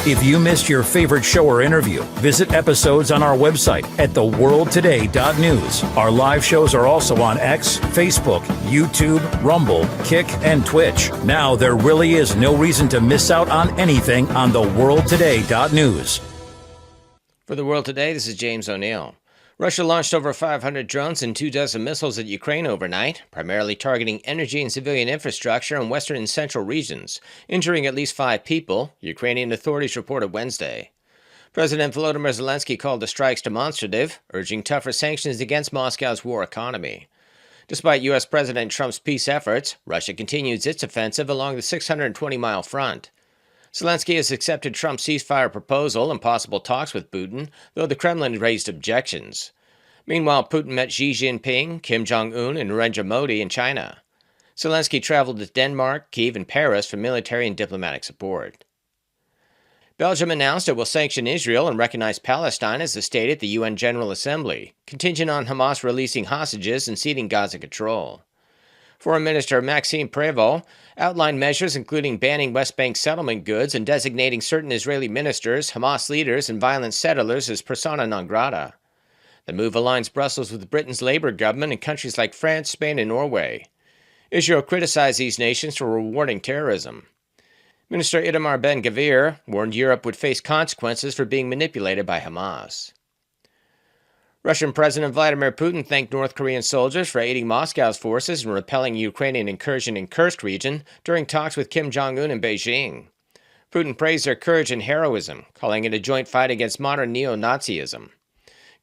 If you missed your favorite show or interview, visit episodes on our website at theworldtoday.news. Our live shows are also on X, Facebook, YouTube, Rumble, Kick, and Twitch. Now there really is no reason to miss out on anything on theworldtoday.news. For The World Today, this is James O'Neill. Russia launched over 500 drones and 24 missiles at Ukraine overnight, primarily targeting energy and civilian infrastructure in western and central regions, injuring at least 5 people, Ukrainian authorities reported Wednesday. President Volodymyr Zelensky called the strikes demonstrative, urging tougher sanctions against Moscow's war economy. Despite U.S. President Trump's peace efforts, Russia continues its offensive along the 620-mile front. Zelensky has accepted Trump's ceasefire proposal and possible talks with Putin, though the Kremlin raised objections. Meanwhile, Putin met Xi Jinping, Kim Jong-un, and Narendra Modi in China. Zelensky traveled to Denmark, Kyiv, and Paris for military and diplomatic support. Belgium announced it will sanction Israel and recognize Palestine as a state at the UN General Assembly, contingent on Hamas releasing hostages and ceding Gaza control. Foreign Minister Maxime Prévost outlined measures including banning West Bank settlement goods and designating certain Israeli ministers, Hamas leaders, and violent settlers as persona non grata. The move aligns Brussels with Britain's Labour government in countries like France, Spain, and Norway. Israel criticized these nations for rewarding terrorism. Minister Itamar Ben-Gvir warned Europe would face consequences for being manipulated by Hamas. Russian President Vladimir Putin thanked North Korean soldiers for aiding Moscow's forces in repelling Ukrainian incursion in Kursk region during talks with Kim Jong-un in Beijing. Putin praised their courage and heroism, calling it a joint fight against modern neo-Nazism.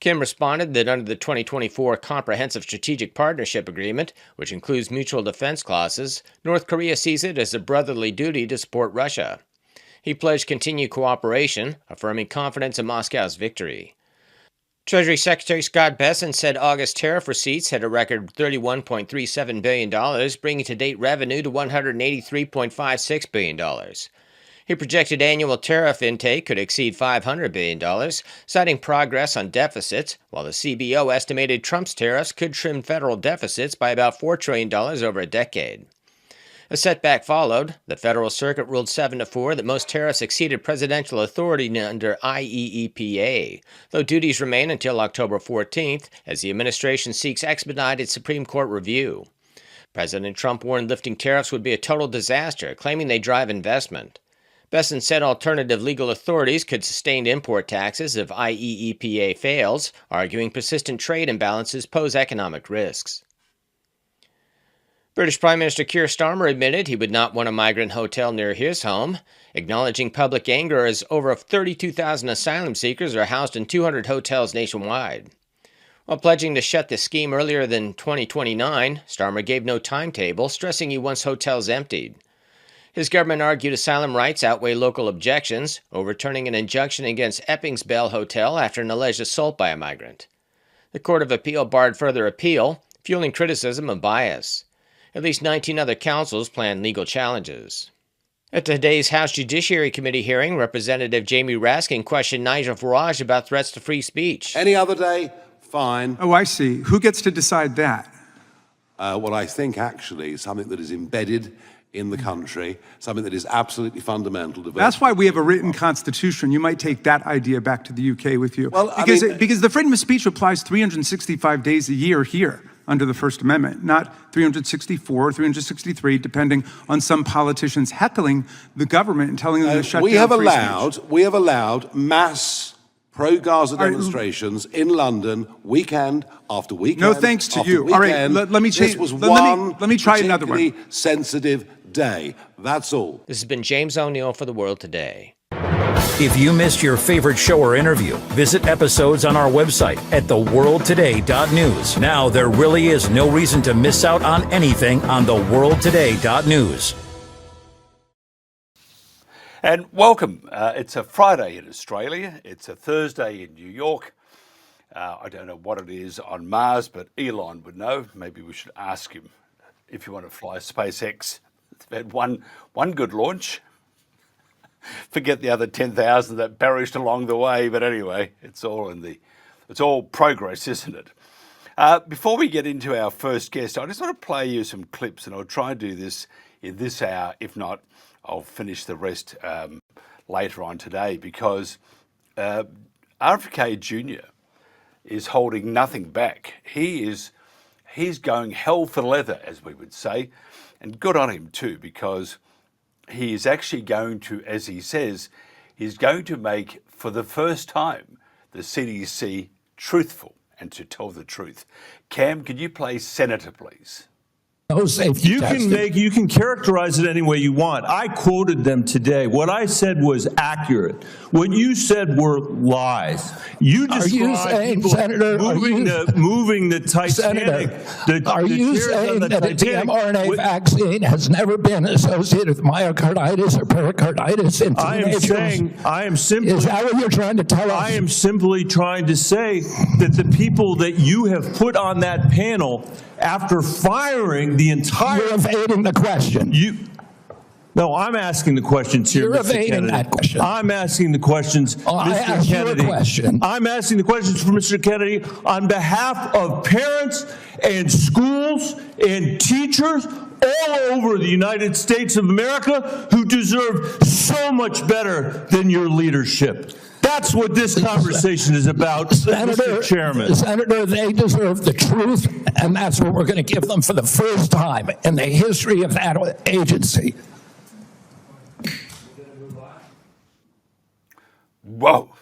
Kim responded that under the 2024 Comprehensive Strategic Partnership Agreement, which includes mutual defense clauses, North Korea sees it as a brotherly duty to support Russia. He pledged continued cooperation, affirming confidence in Moscow's victory. Treasury Secretary Scott Bessent said August tariff receipts had a record $31.37 billion, bringing to-date revenue to $183.56 billion. He projected annual tariff intake could exceed $500 billion, citing progress on deficits, while the CBO estimated Trump's tariffs could trim federal deficits by about $4 trillion over a decade. A setback followed. The Federal Circuit ruled 7-4 that most tariffs exceeded presidential authority under IEEPA, though duties remain until October 14th as the administration seeks expedited Supreme Court review. President Trump warned lifting tariffs would be a total disaster, claiming they drive investment. Bessent said alternative legal authorities could sustain import taxes if IEEPA fails, arguing persistent trade imbalances pose economic risks. British Prime Minister Keir Starmer admitted he would not want a migrant hotel near his home, acknowledging public anger as over 32,000 asylum seekers are housed in 200 hotels nationwide. While pledging to shut the scheme earlier than 2029, Starmer gave no timetable, stressing he wants hotels emptied. His government argued asylum rights outweigh local objections, overturning an injunction against Epping's Bell Hotel after an alleged assault by a migrant. The Court of Appeal barred further appeal, fueling criticism of bias. At least 19 other councils plan legal challenges. At today's House Judiciary Committee hearing, Representative Jamie Raskin questioned Nigel Farage about threats to free speech. Any other day, fine. Oh, I see. Who gets to decide that? What I think actually is something that is embedded in the country, something that is absolutely fundamental to vote. That's why we have a written constitution. You might take that idea back to the UK with you. Well, because the freedom of speech applies 365 days a year here under the First Amendment, not 364 or 363, depending on some politicians heckling the government and telling them to shut down free speech. We have allowed mass pro-Gaza demonstrations in London, weekend after weekend. No thanks to you. Weekend. All right, let me change. This was let me try another one. particularly sensitive day. That's all. This has been James O'Neill for The World Today. If you missed your favorite show or interview, visit episodes on our website at theworldtoday.news. Now there really is no reason to miss out on anything on theworldtoday.news. And welcome. It's a Friday in Australia. It's a Thursday in New York. I don't know what it is on Mars, but Elon would know. Maybe we should ask him if you want to fly SpaceX. They've had one good launch. Forget the other 10,000 that perished along the way. But anyway, it's all progress, isn't it? Before we get into our first guest, I just want to play you some clips, and I'll try and do this in this hour. If not, I'll finish the rest later on today, because RFK Jr. is holding nothing back. He's going hell for leather, as we would say, and good on him too, because he is actually going to, as he says, he's going to make, for the first time, the CDC truthful and to tell the truth. Cam, could you play Senator, please? You can characterize it any way you want. I quoted them today. What I said was accurate. What you said were lies. You described people moving the Titanic. Are you saying that the mRNA vaccine has never been associated with myocarditis or pericarditis in teenagers? I am simply. Is that what you're trying to tell us? I am simply trying to say that the people that you have put on that panel, after firing the entire... You're evading the question. No, I'm asking the questions here, You're Mr. evading Kennedy. that question. I'm asking the questions, I Mr. asked Kennedy. You a question. I'm asking the questions for Mr. Kennedy on behalf of parents and schools and teachers all over the United States of America who deserve so much better than your leadership. That's what this conversation is about, Mr. Chairman. Senator, they deserve the truth, and that's what we're going to give them for the first time in the history of that agency. Whoa,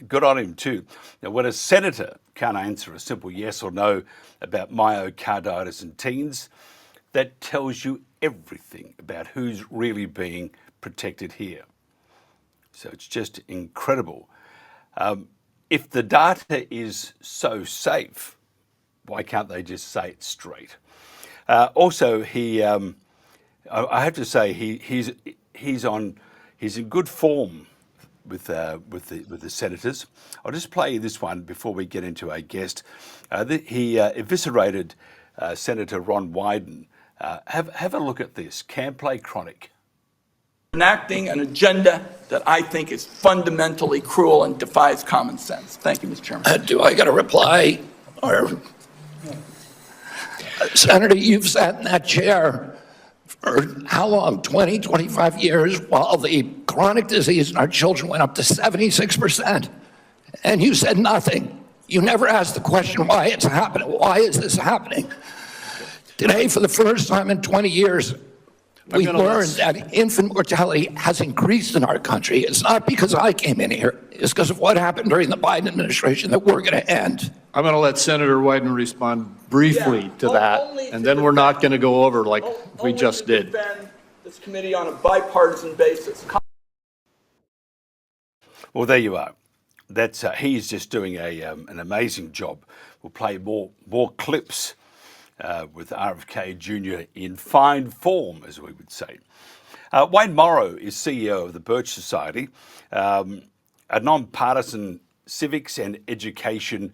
good on him too. Now, when a senator can't answer a simple yes or no about myocarditis in teens, that tells you everything about who's really being protected here. So it's just incredible. If the data is so safe, why can't they just say it straight? Also, I have to say he's in good form with the senators. I'll just play this one before we get into our guest. He eviscerated Senator Ron Wyden. Have a look at this. Can play chronic. Enacting an agenda that I think is fundamentally cruel and defies common sense. Thank you, Mr. Chairman. Do I get a reply? Or, Senator, you've sat in that chair for how long? 20, 25 years, while the chronic disease in our children went up to 76%. And you said nothing. You never asked the question why it's happening. Why is this happening? Today, for the first time in 20 years, we learned that infant mortality has increased in our country. It's not because I came in here. It's because of what happened during the Biden administration that we're going to end. I'm going to let Senator Wyden respond briefly to that, and then we're not going to go over like we just did. This committee on a bipartisan basis. Well, there you are. That's he's just doing an amazing job. We'll play more clips with RFK Jr. in fine form, as we would say. Wayne Morrow is CEO of the Birch Society, a non-partisan civics and education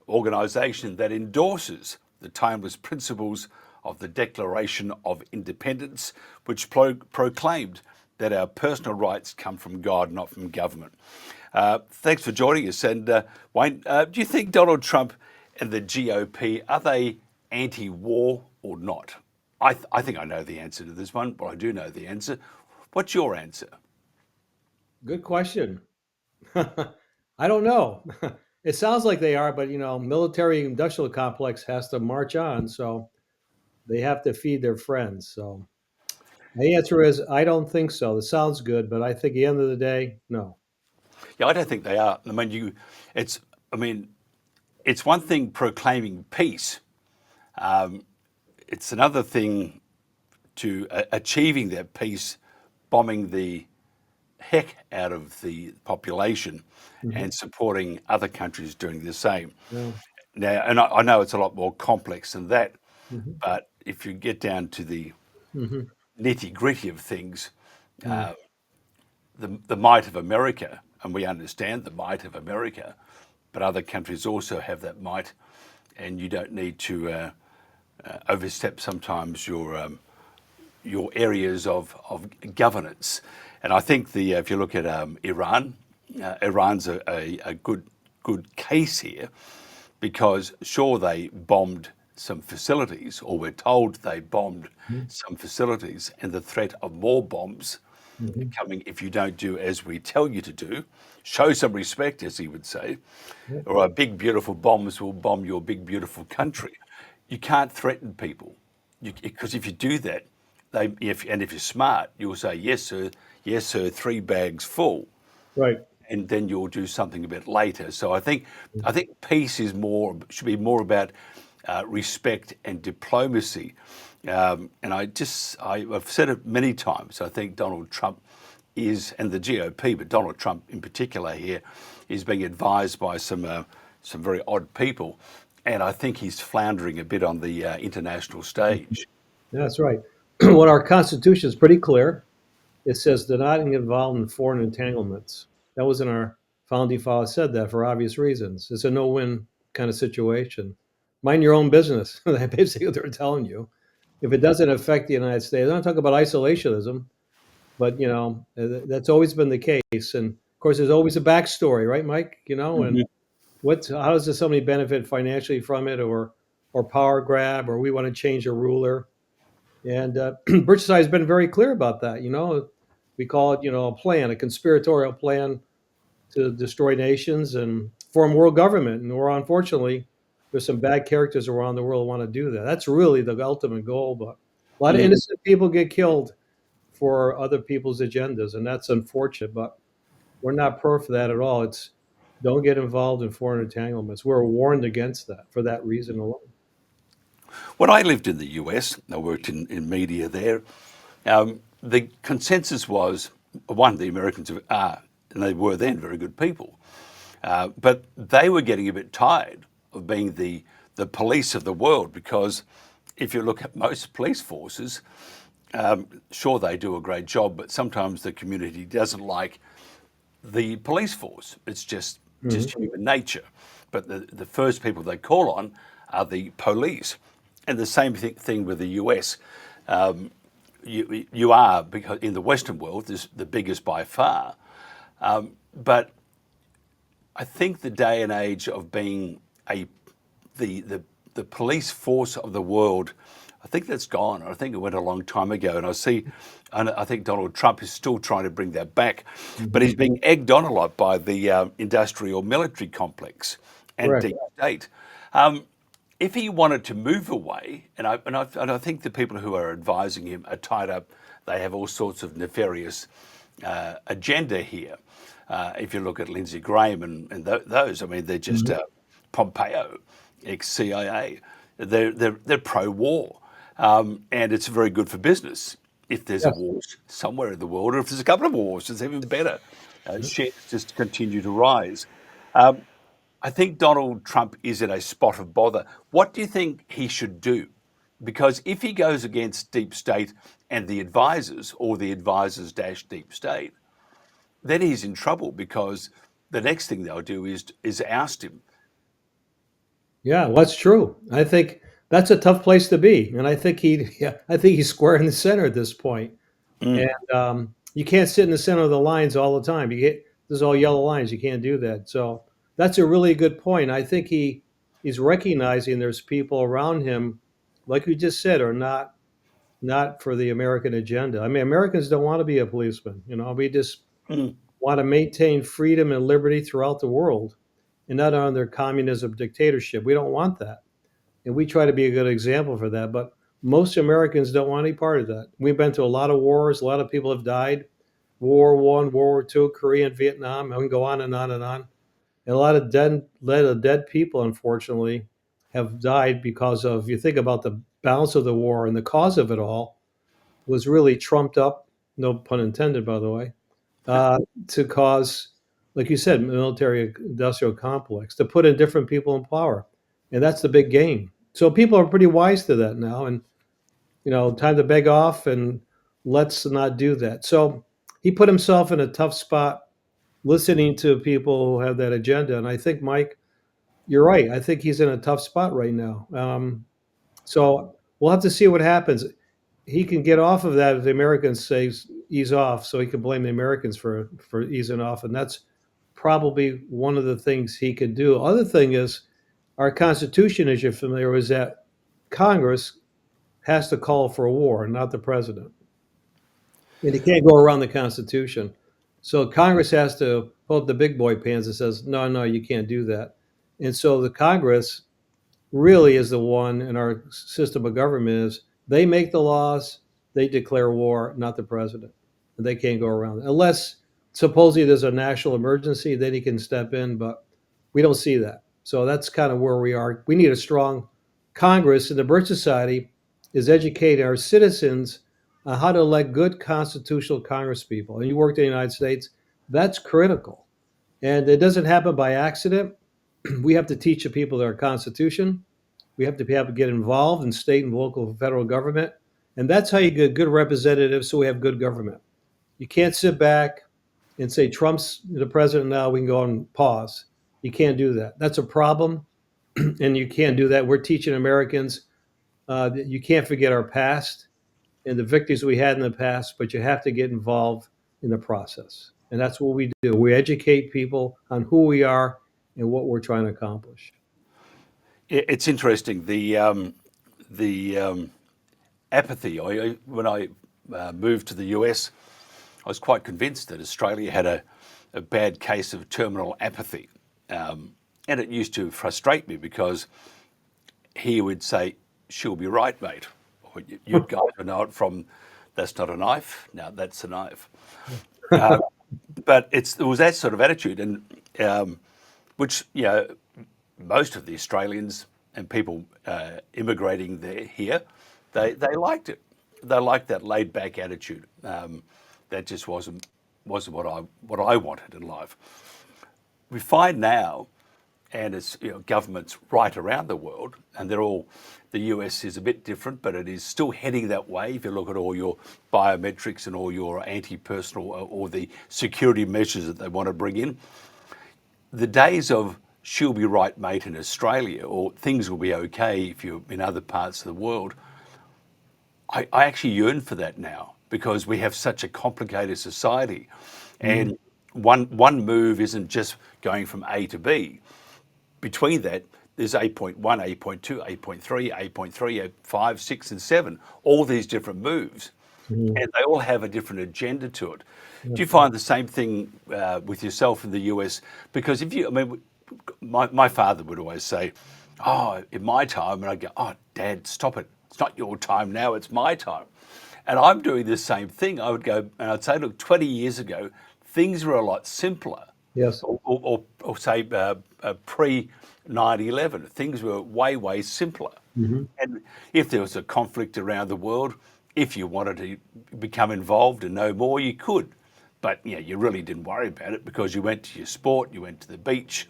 organisation that endorses the timeless principles of the Declaration of Independence, which proclaimed that our personal rights come from God, not from government. Thanks for joining us. And Wayne, do you think Donald Trump and the GOP, are they anti-war or not? I think I know the answer to this one, but I do know the answer. What's your answer? Good question. I don't know. It sounds like they are, but military industrial complex has to march on, so they have to feed their friends. So the answer is I don't think so. It sounds good, but I think at the end of the day, no. Yeah, I don't think they are. It's one thing proclaiming peace. It's another thing to achieving that peace, bombing the heck out of the population and supporting other countries doing the same. Yeah. Now, and I know it's a lot more complex than that, but if you get down to the nitty gritty of things, the might of America, and we understand the might of America, but other countries also have that might, and you don't need to overstep sometimes your areas of governance. And I think if you look at Iran, Iran's a good case here, because sure, they bombed some facilities, or we're told they bombed some facilities, and the threat of more bombs coming if you don't do as we tell you to do, show some respect, as he would say, or our big beautiful bombs will bomb your big beautiful country. You can't threaten people, because if you do that, if you're smart, you'll say yes sir, 3 bags full, Right. and then you'll do something a bit later. So I think peace should be more about respect and diplomacy. And I've said it many times. I think Donald Trump and the GOP, but Donald Trump in particular here, is being advised by some very odd people, and I think he's floundering a bit on the international stage. That's right. Well, our Constitution is pretty clear. It says do not get involved in foreign entanglements. That was in our founding fathers said that for obvious reasons. It's a no-win kind of situation. Mind your own business. That's basically what they're telling you. If it doesn't affect the United States, I don't talk about isolationism, but that's always been the case. And of course, there's always a backstory, right, Mike? And how does somebody benefit financially from it, or power grab, or we want to change a ruler? And Birch Society has been very clear about that. We call it, a plan, a conspiratorial plan to destroy nations and form world government. And unfortunately, there's some bad characters around the world who want to do that. That's really the ultimate goal. But a lot of innocent people get killed for other people's agendas, and that's unfortunate. But we're not pro for that at all. It's don't get involved in foreign entanglements. We're warned against that for that reason alone. When I lived in the US, I worked in media there, the consensus was, one, the Americans are, and they were then, very good people, but they were getting a bit tired of being the police of the world, because if you look at most police forces, sure, they do a great job, but sometimes the community doesn't like the police force. It's just human nature. But the first people they call on are the police. And the same thing with the US. You are, because in the Western world, is the biggest by far. But I think the day and age of being the police force of the world, I think that's gone. I think it went a long time ago. And I think Donald Trump is still trying to bring that back. But he's being egged on a lot by the industrial military complex and Correct. deep state. If he wanted to move away, and I think the people who are advising him are tied up, they have all sorts of nefarious agenda here. If you look at Lindsey Graham and those, I mean, they're just Pompeo, ex-CIA. They're pro-war, and it's very good for business. If there's a war somewhere in the world, or if there's a couple of wars, it's even better. Shares just continue to rise. I think Donald Trump is in a spot of bother. What do you think he should do? Because if he goes against deep state and the advisors, or the advisors - deep state, then he's in trouble, because the next thing they'll do is oust him. Yeah, well, that's true. I think that's a tough place to be, and I think he's square in the center at this point. And you can't sit in the center of the lines all the time. There's all yellow lines. You can't do that. So that's a really good point. I think he's recognizing there's people around him, like we just said, are not for the American agenda. I mean, Americans don't want to be a policeman. We just want to maintain freedom and liberty throughout the world, and not under communism dictatorship. We don't want that. And we try to be a good example for that. But most Americans don't want any part of that. We've been to a lot of wars. A lot of people have died. World War I, World War II, Korea and Vietnam. I can go on and on and on. And a lot of dead people, unfortunately, have died because of, you think about the balance of the war, and the cause of it all was really trumped up, no pun intended, by the way, to cause, like you said, military industrial complex, to put in different people in power. And that's the big game. So people are pretty wise to that now. And, time to beg off, and let's not do that. So he put himself in a tough spot listening to people who have that agenda. And I think, Mike, you're right. I think he's in a tough spot right now. So we'll have to see what happens. He can get off of that if the Americans say ease off, so he can blame the Americans for easing off. And that's probably one of the things he could do. Other thing is, our Constitution, as you're familiar with, is that Congress has to call for a war, not the president. And you can't go around the Constitution. So Congress has to pull up the big boy pants and says, no, no, you can't do that. And so the Congress really is the one in our system of government is they make the laws, they declare war, not the president. And they can't go around it. Unless supposedly there's a national emergency, then he can step in, but we don't see that. So that's kind of where we are. We need a strong Congress, and the Birch Society is educating our citizens on how to elect good constitutional congresspeople. And you worked in the United States, that's critical. And it doesn't happen by accident. We have to teach the people their Constitution. We have to be able to get involved in state and local and federal government. And that's how you get good representatives so we have good government. You can't sit back and say, Trump's the president now, we can go and pause. You can't do that. That's a problem. And you can't do that. We're teaching Americans that you can't forget our past and the victories we had in the past, but you have to get involved in the process. And that's what we do. We educate people on who we are and what we're trying to accomplish. It's interesting the apathy. When I moved to the US, I was quite convinced that Australia had a bad case of terminal apathy, and it used to frustrate me because he would say, "She'll be right, mate." Or, you guys would know it from, "That's not a knife. Now that's a knife." But it was that sort of attitude, and which most of the Australians and people immigrating here, they liked it. They liked that laid back attitude. That just wasn't what I wanted in life. We find now, and it's governments right around the world, and they're all. The US is a bit different, but it is still heading that way. If you look at all your biometrics and all your anti-personal or the security measures that they want to bring in, the days of "she'll be right, mate" in Australia, or things will be okay if you're in other parts of the world, I actually yearn for that now because we have such a complicated society. And one move isn't just going from A to B. Between that, there's 8.1, 8.2, 8.3, 8.3, 8.5, 6, and 7, all these different moves. And they all have a different agenda to it. Do you find the same thing with yourself in the US? Because my father would always say, "Oh, in my time," and I'd go, "Oh, Dad, stop it. It's not your time now, it's my time." And I'm doing the same thing. I would go and I'd say, "Look, 20 years ago, things were a lot simpler." Yes. Or say pre 9/11, things were way simpler. And if there was a conflict around the world, if you wanted to become involved and know more, you could. But you really didn't worry about it because you went to your sport, you went to the beach,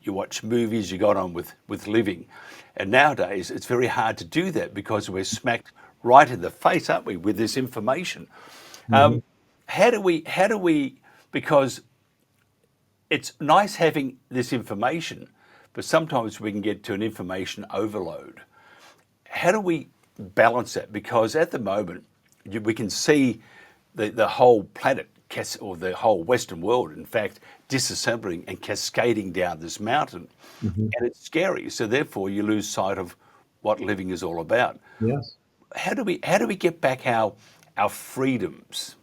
you watched movies, you got on with living. And nowadays, it's very hard to do that because we're smacked right in the face, aren't we, with this information? How do we, because it's nice having this information, but sometimes we can get to an information overload. How do we balance that? Because at the moment, we can see the whole planet, or the whole Western world, in fact, disassembling and cascading down this mountain. And it's scary. So therefore, you lose sight of what living is all about. Yes. How do we get back our freedoms?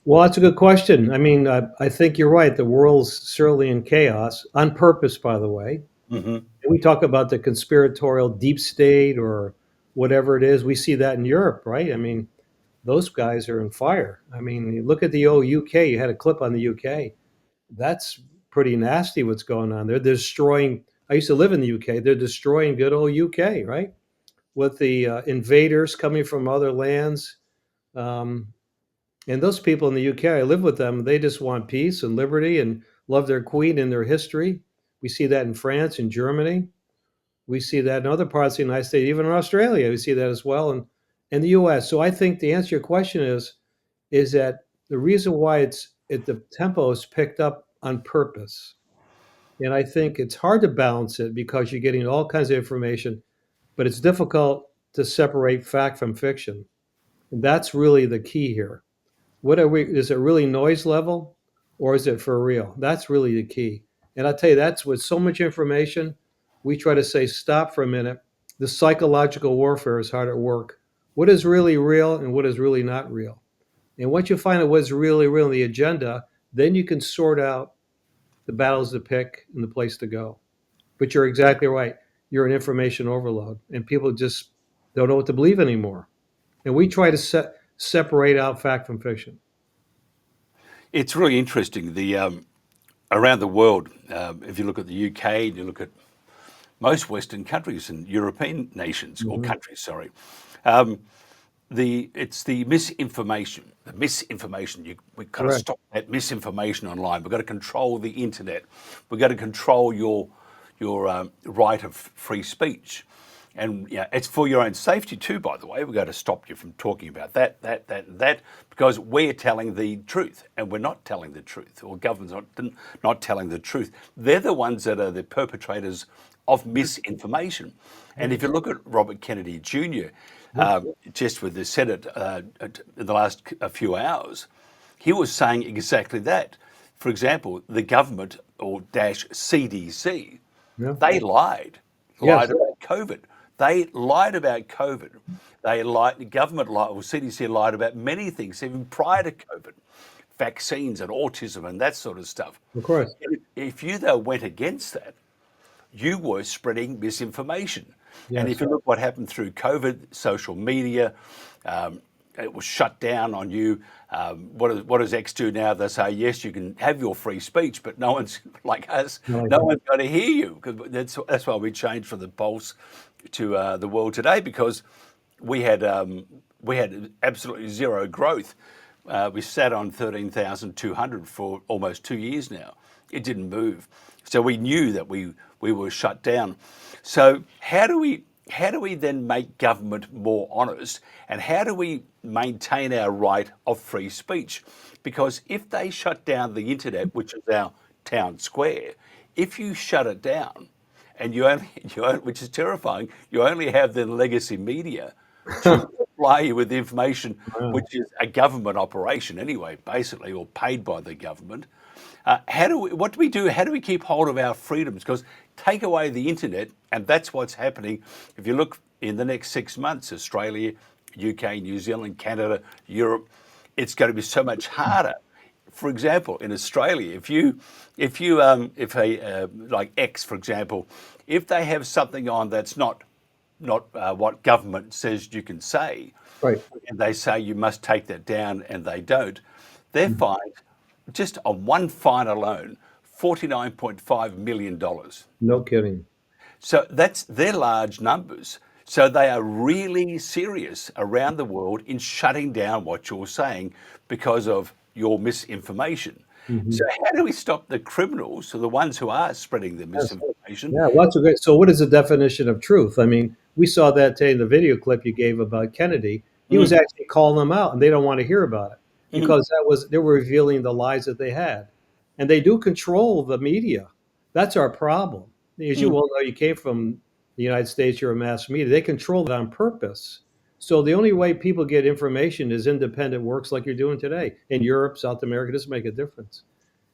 Well, that's a good question. I mean, I think you're right. The world's certainly in chaos, on purpose, by the way. And we talk about the conspiratorial deep state or whatever it is. We see that in Europe, right? I mean, those guys are in fire. I mean, you look at the old UK. You had a clip on the UK. That's pretty nasty what's going on. They're destroying. I used to live in the UK. They're destroying good old UK, right? With the invaders coming from other lands. And those people in the UK, I live with them, they just want peace and liberty and love their queen and their history. We see that in France and Germany. We see that in other parts of the United States, even in Australia, we see that as well, and in the US. So I think the answer to your question is that the reason why the tempo is picked up on purpose. And I think it's hard to balance it because you're getting all kinds of information, but it's difficult to separate fact from fiction. And that's really the key here. Is it really noise level or is it for real? That's really the key. And I tell you, that's with so much information, we try to say, stop for a minute. The psychological warfare is hard at work. what is really real and what is really not real. And once you find out what's really real in the agenda, then you can sort out the battles to pick and the place to go. But you're exactly right. You're an information overload, and people just don't know what to believe anymore. And we try to separate out fact from fiction. It's really interesting. Around the world, if you look at the UK, and you look at most Western countries and European nations or countries, sorry, it's the misinformation. The misinformation. We've got to stop that misinformation online. We've got to control the internet. We've got to control your right of free speech. And it's for your own safety too, by the way. We've got to stop you from talking about that, because we're telling the truth, and we're not telling the truth, or government's not telling the truth. They're the ones that are the perpetrators of misinformation. And if you look at Robert Kennedy Jr., just with the Senate in the last few hours, he was saying exactly that. For example, the government, or CDC, they lied about COVID. They lied about COVID. The government lied, or CDC lied about many things, even prior to COVID, vaccines and autism and that sort of stuff. Of course. If you, though, went against that, you were spreading misinformation. Yes. And if you look what happened through COVID, social media, it was shut down on you. What does X do now? They say, yes, you can have your free speech, but no one's like us. No one's going to hear you. Because that's why we changed from the Pulse to the World Today, because we had absolutely zero growth. We sat on 13,200 for almost 2 years now. It didn't move. So we knew that we were shut down. So how do we then make government more honest, and how do we maintain our right of free speech? Because if they shut down the internet, which is our town square, if you shut it down, and you only, which is terrifying, you only have the legacy media to supply you with information, which is a government operation anyway, basically, or paid by the government. What do we do? How do we keep hold of our freedoms? Because take away the internet, and that's what's happening. If you look in the next 6 months, Australia, UK, New Zealand, Canada, Europe, it's going to be so much harder. For example, in Australia, like X, for example, if they have something on that's not what government says you can say, right, and they say you must take that down, and they don't, they're fined, just on one fine alone, $49.5 million. No kidding. So they're large numbers. So they are really serious around the world in shutting down what you're saying because of your misinformation. So how do we stop the criminals, or the ones who are spreading the misinformation? Yeah, well, that's a great. So what is the definition of truth? I mean, we saw that today in the video clip you gave about Kennedy. He was actually calling them out, and they don't want to hear about it because they were revealing the lies that they had. And they do control the media. That's our problem. As you well know, you came from the United States, you're a mass media. They control it on purpose. So the only way people get information is independent works like you're doing today. In Europe, South America, doesn't make a difference.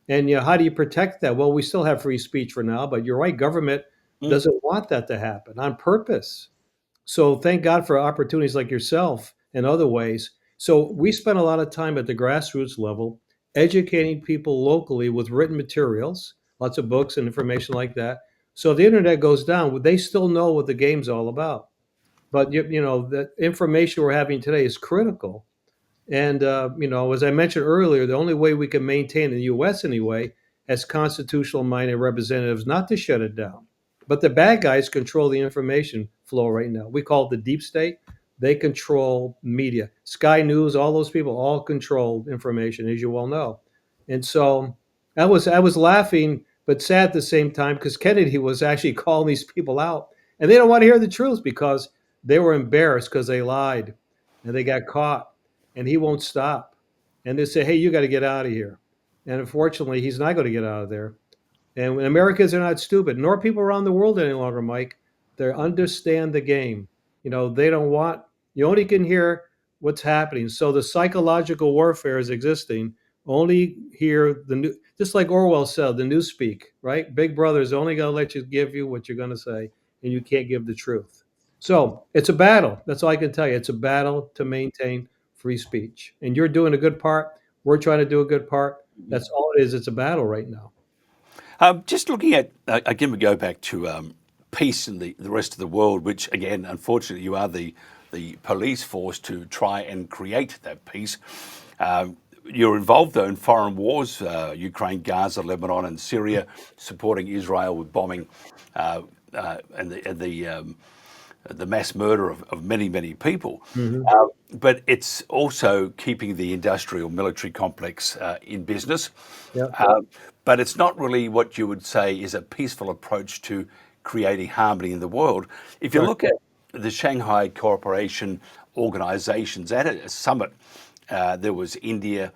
And how do you protect that? Well, we still have free speech for now, but you're right, government doesn't want that to happen on purpose. So thank God for opportunities like yourself and other ways. So we spend a lot of time at the grassroots level educating people locally with written materials, lots of books and information like that. So if the internet goes down, they still know what the game's all about. But the information we're having today is critical. And as I mentioned earlier, the only way we can maintain in the U.S. anyway, as constitutional-minded representatives, not to shut it down. But the bad guys control the information flow right now. We call it the deep state. They control media. Sky News, all those people all control information, as you well know. And so I was laughing, but sad at the same time, because Kennedy was actually calling these people out. And they don't want to hear the truth because they were embarrassed because they lied and they got caught. And he won't stop. And they say, hey, you got to get out of here. And unfortunately, he's not going to get out of there. And Americans are not stupid, nor people around the world any longer, Mike. They understand the game. They don't want, you only can hear what's happening. So the psychological warfare is existing. Only hear just like Orwell said, the newspeak, right? Big Brother's only going to let you give you what you're going to say, and you can't give the truth. So it's a battle. That's all I can tell you. It's a battle to maintain free speech. And you're doing a good part. We're trying to do a good part. That's all it is. It's a battle right now. Just looking at, again, we go back to peace in the rest of the world, which, again, unfortunately, you are the police force to try and create that peace. You're involved, though, in foreign wars, Ukraine, Gaza, Lebanon, and Syria, supporting Israel with bombing and the mass murder of many, many people. But it's also keeping the industrial military complex in business. Yeah. But it's not really what you would say is a peaceful approach to creating harmony in the world. If you look at the Shanghai Cooperation organizations at a summit, there was India,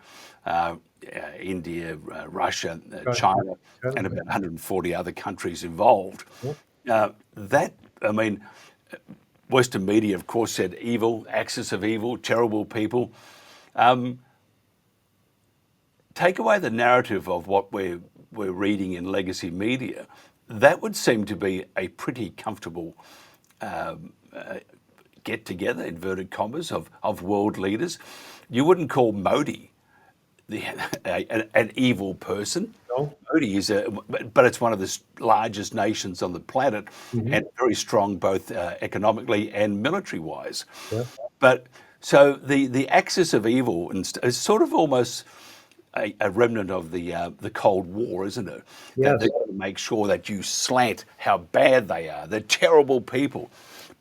Russia, China, and about 140 other countries involved. Western media, of course, said evil, axis of evil, terrible people. Take away the narrative of what we're reading in legacy media, that would seem to be a pretty comfortable get together, inverted commas, of world leaders. You wouldn't call Modi an evil person. No. Modi is but it's one of the largest nations on the planet, and very strong both economically and military-wise. Yeah. But so the axis of evil is sort of almost a remnant of the Cold War, isn't it? Yes. That they've got to make sure that you slant how bad they are. They're terrible people.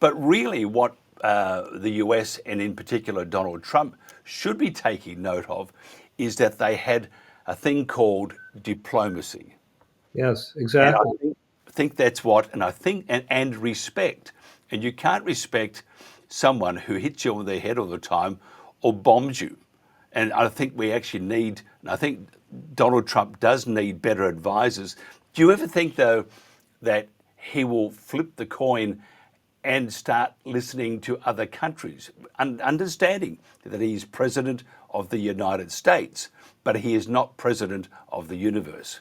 But really what the US, and in particular Donald Trump, should be taking note of is that they had a thing called diplomacy. Yes, exactly. And I think that's what, and respect. And you can't respect someone who hits you on the head all the time or bombs you. And I think we actually need, and I think Donald Trump does need better advisors. Do you ever think, though, that he will flip the coin and start listening to other countries, understanding that he's president of the United States, but he is not president of the universe?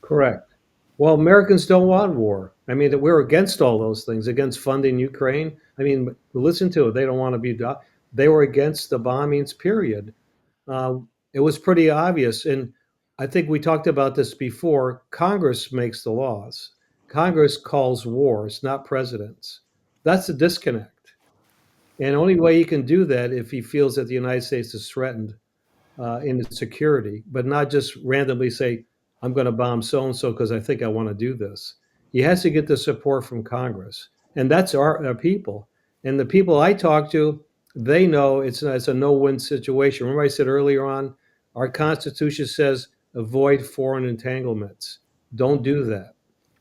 Correct. Well, Americans don't want war. I mean, that we're against all those things, against funding Ukraine. I mean, listen to it. They don't want to be. They were against the bombings. Period. It was pretty obvious, and I think we talked about this before. Congress makes the laws. Congress calls wars, not presidents. That's a disconnect. And the only way he can do that if he feels that the United States is threatened in its security, but not just randomly say, I'm going to bomb so-and-so because I think I want to do this. He has to get the support from Congress. And that's our people. And the people I talk to, they know it's a no-win situation. Remember I said earlier on, our Constitution says avoid foreign entanglements. Don't do that.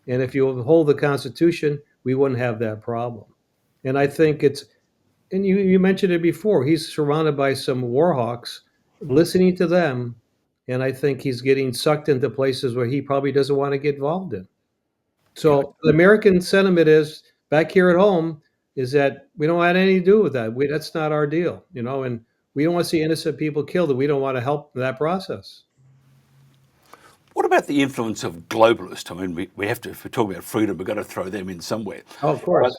And if you hold the Constitution, we wouldn't have that problem. And I think and you mentioned it before, he's surrounded by some war hawks, listening to them, and I think he's getting sucked into places where he probably doesn't want to get involved in. So the American sentiment is back here at home is that we don't want anything to do with that. That's not our deal, and we don't want to see innocent people killed, and we don't want to help that process. What about the influence of globalists? I mean, we have to, if we're talking about freedom, we've got to throw them in somewhere. Oh, of course.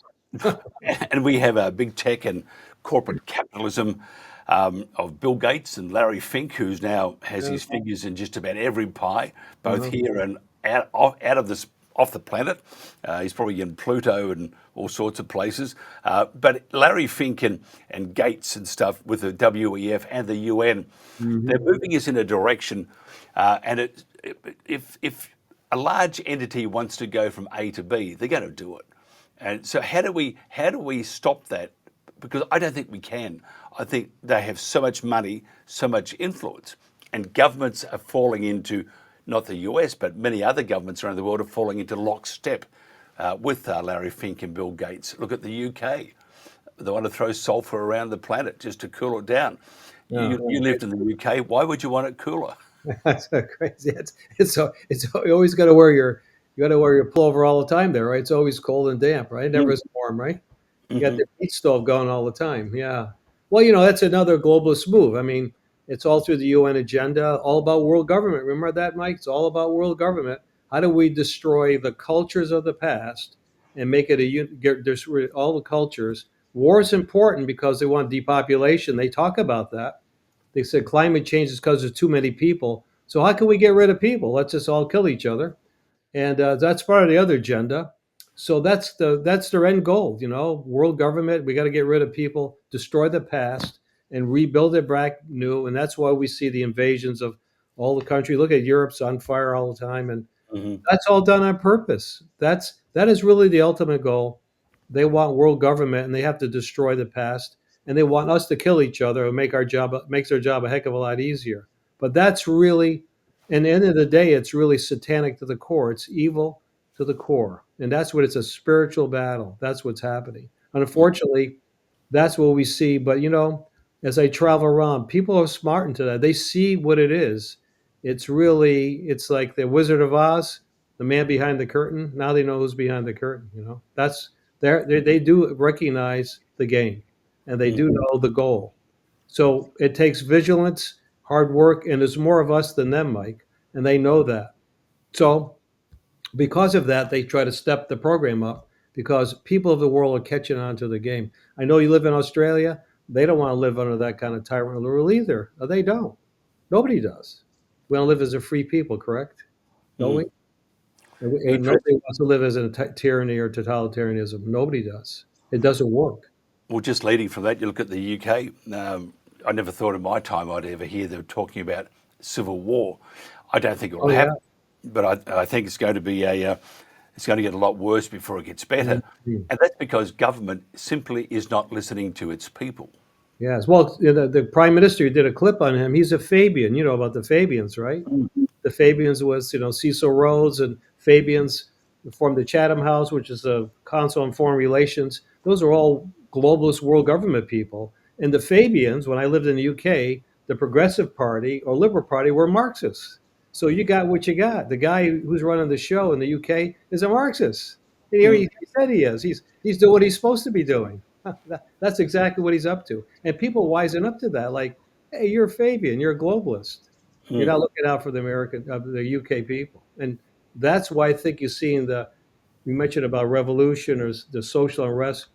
And we have big tech and corporate capitalism of Bill Gates and Larry Fink, who's now has his fingers in just about every pie, both here and off the planet. He's probably in Pluto and all sorts of places. But Larry Fink and Gates and stuff with the WEF and the UN, they're moving us in a direction. And if a large entity wants to go from A to B, they're going to do it. And so how do we stop that? Because I don't think we can. I think they have so much money, so much influence, and governments are falling into, not the US, but many other governments around the world are falling into lockstep with Larry Fink and Bill Gates. Look at the UK. They want to throw sulfur around the planet just to cool it down. You lived in the UK. Why would you want it cooler? That's so crazy. It's you always got to wear your pullover all the time there, right? It's always cold and damp, right? It never is warm, right? You got the heat stove going all the time. Yeah. Well, that's another globalist move. I mean, it's all through the UN agenda, all about world government. Remember that, Mike? It's all about world government. How do we destroy the cultures of the past and make it there's all the cultures. War is important because they want depopulation. They talk about that. They said climate change is because there's too many people. So how can we get rid of people? Let's just all kill each other. And that's part of the other agenda. So that's their end goal. World government. We got to get rid of people, destroy the past, and rebuild it back new. And that's why we see the invasions of all the country. Look at Europe's on fire all the time, and that's all done on purpose. That is really the ultimate goal. They want world government, and they have to destroy the past, and they want us to kill each other and makes their job a heck of a lot easier. But that's really, in the end of the day, it's really satanic to the core. It's evil to the core, and that's what it's a spiritual battle. That's what's happening. Unfortunately, that's what we see. But as I travel around, people are smart into that. They see what it is. It's like the Wizard of Oz, the man behind the curtain. Now they know who's behind the curtain. That's they do recognize the game, and they do know the goal. So it takes vigilance, hard work, and there's more of us than them, Mike, and they know that. So because of that, they try to step the program up because people of the world are catching on to the game. I know you live in Australia. They don't want to live under that kind of tyrant rule either. No, they don't. Nobody does. We want to live as a free people, correct? Don't we? And nobody wants to live as a tyranny or totalitarianism. Nobody does. It doesn't work. Well, just leading from that, you look at the UK. I never thought in my time I'd ever hear them talking about civil war. I don't think it will happen, but I think it's going to be it's going to get a lot worse before it gets better. And that's because government simply is not listening to its people. Yes. Well, the prime minister did a clip on him. He's a Fabian. You know about the Fabians, right? The Fabians was, Cecil Rhodes, and Fabians formed the Chatham House, which is a Council on Foreign Relations. Those are all globalist world government people. And the Fabians, when I lived in the UK, the Progressive Party or Liberal Party were Marxists. So you got what you got. The guy who's running the show in the UK is a Marxist. He said he is. He's doing what he's supposed to be doing. That's exactly what he's up to. And people wisen up to that. Like, hey, you're a Fabian. You're a globalist. You're not looking out for the UK people. And that's why I think you're seeing you mentioned about revolution or the social unrest,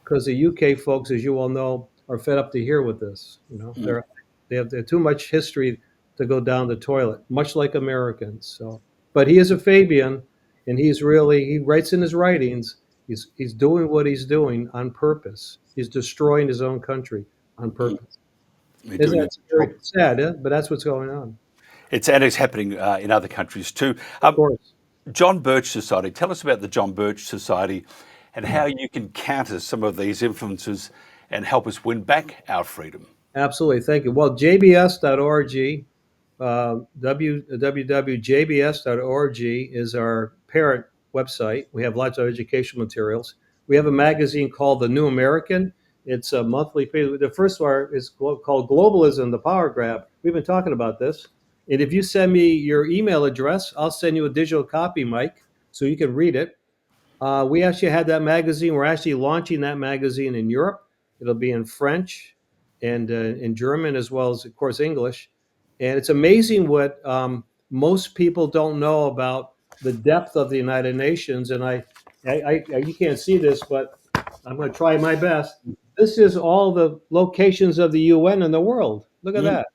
because the UK folks, as you all know, are fed up to hear with this. They have too much history to go down the toilet, much like Americans. So, but he is a Fabian, and he writes in his writings, he's doing what he's doing on purpose. He's destroying his own country on purpose. Isn't that very sad? But that's what's going on. It's happening in other countries too. Of course. John Birch Society. Tell us about the John Birch Society and how you can counter some of these influences and help us win back our freedom. Absolutely. Thank you. Well, jbs.org, www.jbs.org is our parent website. We have lots of educational materials. We have a magazine called The New American. It's a monthly. The first one is called Globalism, the Power Grab. We've been talking about this. And if you send me your email address, I'll send you a digital copy, Mike, so you can read it. We actually had that magazine. We're actually launching that magazine in Europe. It'll be in French and in German, as well as, of course, English. And it's amazing what most people don't know about the depth of the United Nations. And you can't see this, but I'm going to try my best. This is all the locations of the UN in the world. Look at that.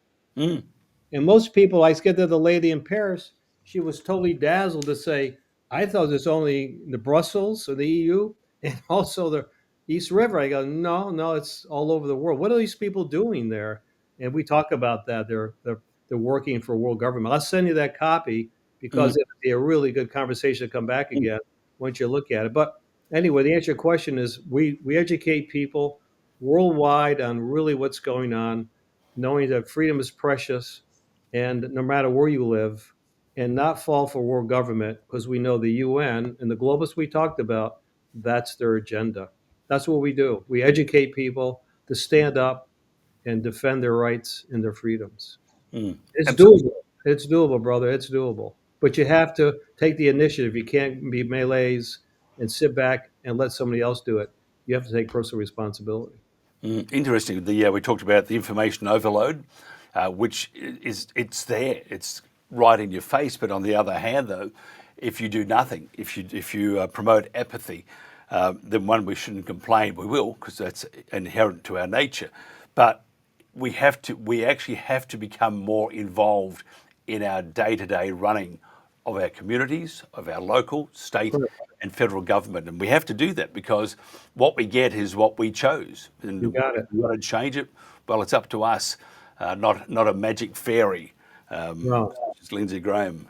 And most people, I get to the lady in Paris, she was totally dazzled to say, I thought it's only the Brussels or the EU and also the East River. I go, no, it's all over the world. What are these people doing there? And we talk about that. They're working for world government. I'll send you that copy because it'd be a really good conversation to come back again once you look at it. But anyway, the answer to your question is we educate people worldwide on really what's going on, knowing that freedom is precious and no matter where you live, and not fall for world government, because we know the UN and the globalists we talked about, that's their agenda. That's what we do. We educate people to stand up and defend their rights and their freedoms. It's doable. It's doable, brother. It's doable. But you have to take the initiative. You can't be melees and sit back and let somebody else do it. You have to take personal responsibility. Interesting. We talked about the information overload, which it's there. It's right in your face. But on the other hand, though, if you do nothing, if you promote apathy, then one, we shouldn't complain. We will, because that's inherent to our nature. But we actually have to become more involved in our day-to-day running of our communities, of our local, state, and federal government. And we have to do that because what we get is what we chose. And You got it. if we want to change it, well, it's up to us, not a magic fairy. No. It's Lindsey Graham.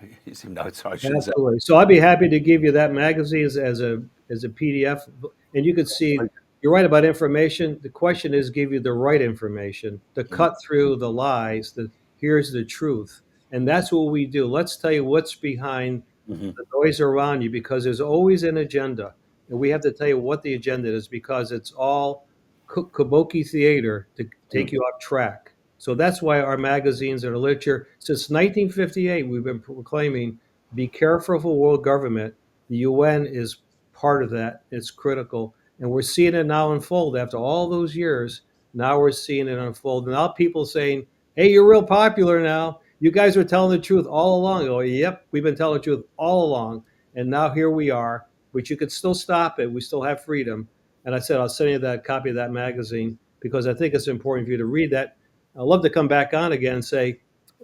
No, sorry, I shouldn't say. Absolutely. So I'd be happy to give you that magazine as a PDF, and you could see. You're right about information. The question is, give you the right information to cut through the lies. Here's the truth, and that's what we do. Let's tell you what's behind the noise around you, because there's always an agenda, and we have to tell you what the agenda is, because it's all kabuki theater to take you off track. So that's why our magazines and our literature, since 1958, we've been proclaiming, be careful of world government. The UN is part of that. It's critical. And we're seeing it now unfold after all those years. Now we're seeing it unfold. Now people saying, hey, you're real popular now. You guys were telling the truth all along. Oh, yep, we've been telling the truth all along. And now here we are. But you could still stop it. We still have freedom. And I said, I'll send you that copy of that magazine, because I think it's important for you to read that. I'd love to come back on again and say,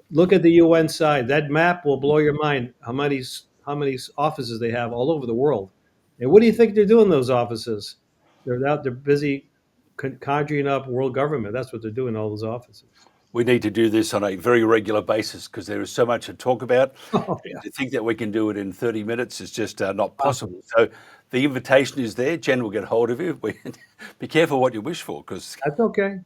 look at the UN side. That map will blow your mind, how many offices they have all over the world. And what do you think they're doing in those offices? They're busy conjuring up world government. That's what they're doing in all those offices. We need to do this on a very regular basis because there is so much to talk about. Oh, yeah. To think that we can do it in 30 minutes is just not possible. So the invitation is there. Jen will get hold of you. Be careful what you wish for, because That's okay.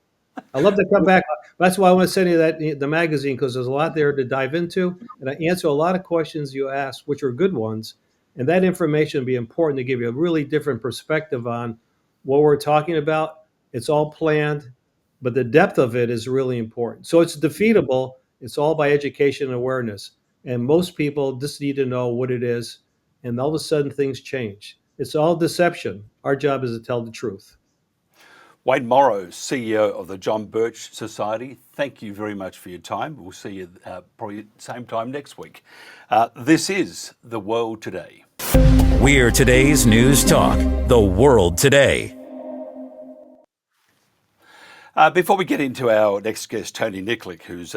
I'd love to come back. That's why I want to send you the magazine, because there's a lot there to dive into, and I answer a lot of questions you ask, which are good ones. And that information will be important to give you a really different perspective on what we're talking about. It's all planned, but the depth of it is really important. So it's defeatable. It's all by education and awareness. And most people just need to know what it is, and all of a sudden things change. It's all deception. Our job is to tell the truth. Wayne Morrow, CEO of the John Birch Society, thank you very much for your time. We'll see you probably same time next week. This is The World Today. We're today's news talk, The World Today. Before we get into our next guest, Tony Nikolic, who's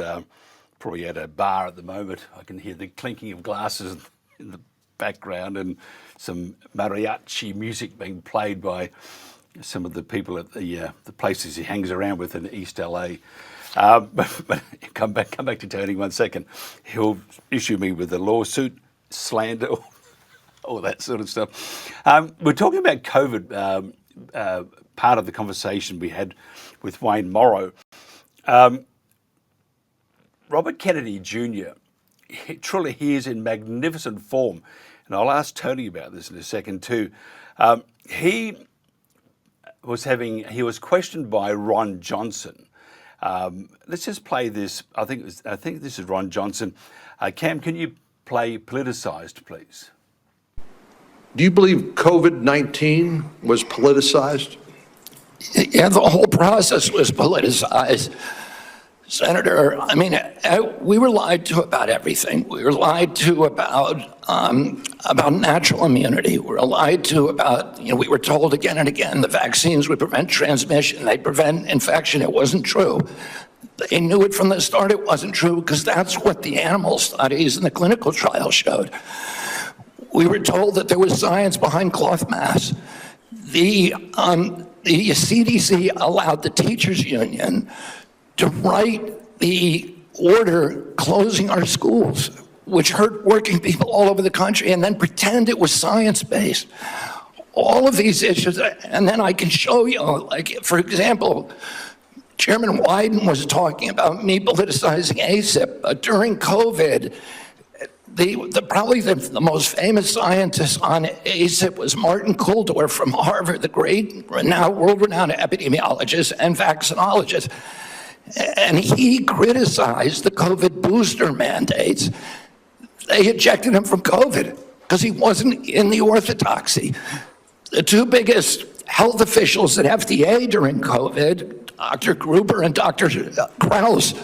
probably at a bar at the moment. I can hear the clinking of glasses in the background and some mariachi music being played by some of the people at the places he hangs around with in East LA. But come back to Tony 1 second. He'll issue me with a lawsuit, slander, all that sort of stuff. We're talking about COVID, part of the conversation we had with Wayne Morrow. Robert Kennedy Jr., truly he is in magnificent form. And I'll ask Tony about this in a second too. He was questioned by Ron Johnson. Let's just play this. I think this is Ron Johnson. Cam, can you play Politicized, please? Do you believe COVID-19 was politicized? Yeah, the whole process was politicized. Senator, I mean, we were lied to about everything. We were lied to about natural immunity. We were lied to about, we were told again and again the vaccines would prevent transmission, they prevent infection. It wasn't true. They knew it from the start it wasn't true, because that's what the animal studies and the clinical trials showed. We were told that there was science behind cloth masks. The CDC allowed the teachers union to write the order closing our schools, which hurt working people all over the country, and then pretend it was science-based. All of these issues, and then I can show you, like, for example, Chairman Wyden was talking about me politicizing ACIP, but during COVID, probably the most famous scientist on ACIP was Martin Kulldorff from Harvard, the great world-renowned epidemiologist and vaccinologist. And he criticized the COVID booster mandates. They ejected him from COVID because he wasn't in the orthodoxy. The two biggest health officials at FDA during COVID, Dr. Gruber and Dr. Krause,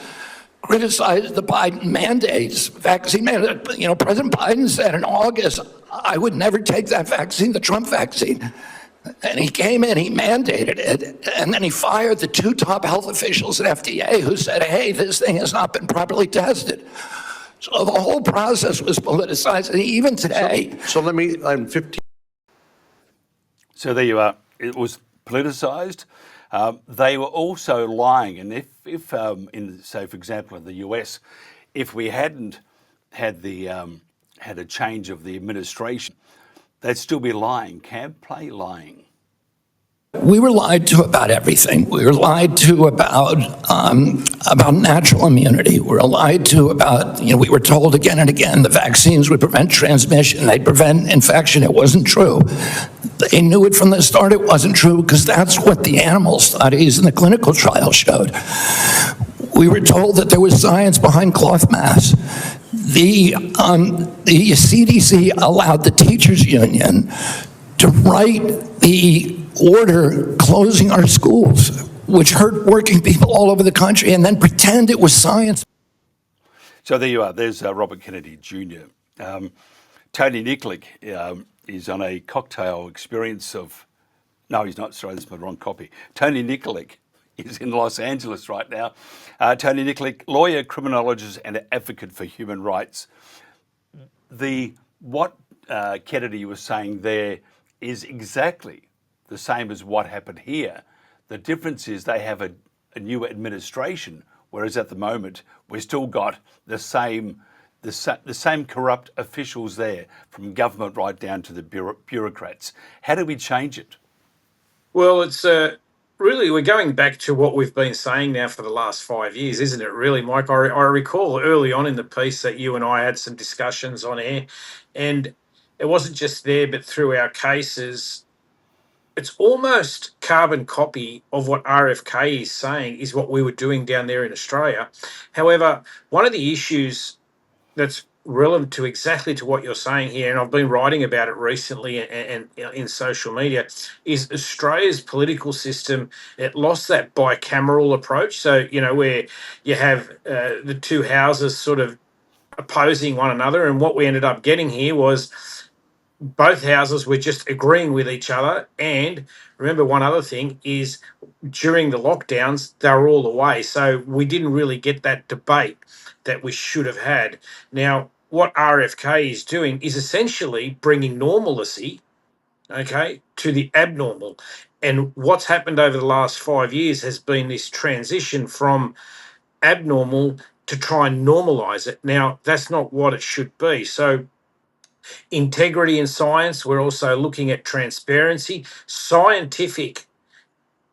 criticized the Biden mandates, vaccine mandates. President Biden said in August, I would never take that vaccine, the Trump vaccine. And he came in, he mandated it, and then he fired the 2 top health officials at FDA who said, hey, this thing has not been properly tested. So the whole process was politicized, and even today. So I'm 15. So there you are. It was politicized. They were also lying. And if say, for example, in the US, if we hadn't had had a change of the administration, they'd still be lying. Camp play lying. We were lied to about everything. We were lied to about natural immunity. We were lied to about, we were told again and again the vaccines would prevent transmission, they'd prevent infection. It wasn't true. They knew it from the start it wasn't true because that's what the animal studies and the clinical trials showed. We were told that there was science behind cloth masks. The CDC allowed the teachers union to write the order closing our schools, which hurt working people all over the country, and then pretend it was science. So there you are. There's Robert Kennedy Jr. Tony Nikolic is on a cocktail experience of... No, he's not. Sorry, that's my wrong copy. Tony Nikolic is in Los Angeles right now. Tony Nikolic, lawyer, criminologist, and advocate for human rights. What Kennedy was saying there is exactly the same as what happened here. The difference is they have a new administration, whereas at the moment we've still got the same corrupt officials there, from government right down to the bureaucrats. How do we change it? Well, it's really, we're going back to what we've been saying now for the last 5 years, isn't it, really, Mike? I recall early on in the piece that you and I had some discussions on air, and it wasn't just there, but through our cases. It's almost carbon copy of what RFK is saying is what we were doing down there in Australia. However, one of the issues that's relevant to exactly to what you're saying here, and I've been writing about it recently and in social media, is Australia's political system. It lost that bicameral approach. So, where you have the two houses sort of opposing one another. And what we ended up getting here was both houses were just agreeing with each other. And remember, one other thing is during the lockdowns, they were all away. So we didn't really get that debate that we should have had. Now, what RFK is doing is essentially bringing normalcy, okay, to the abnormal. And what's happened over the last 5 years has been this transition from abnormal to try and normalize it. Now, that's not what it should be. So integrity in science, we're also looking at transparency, scientific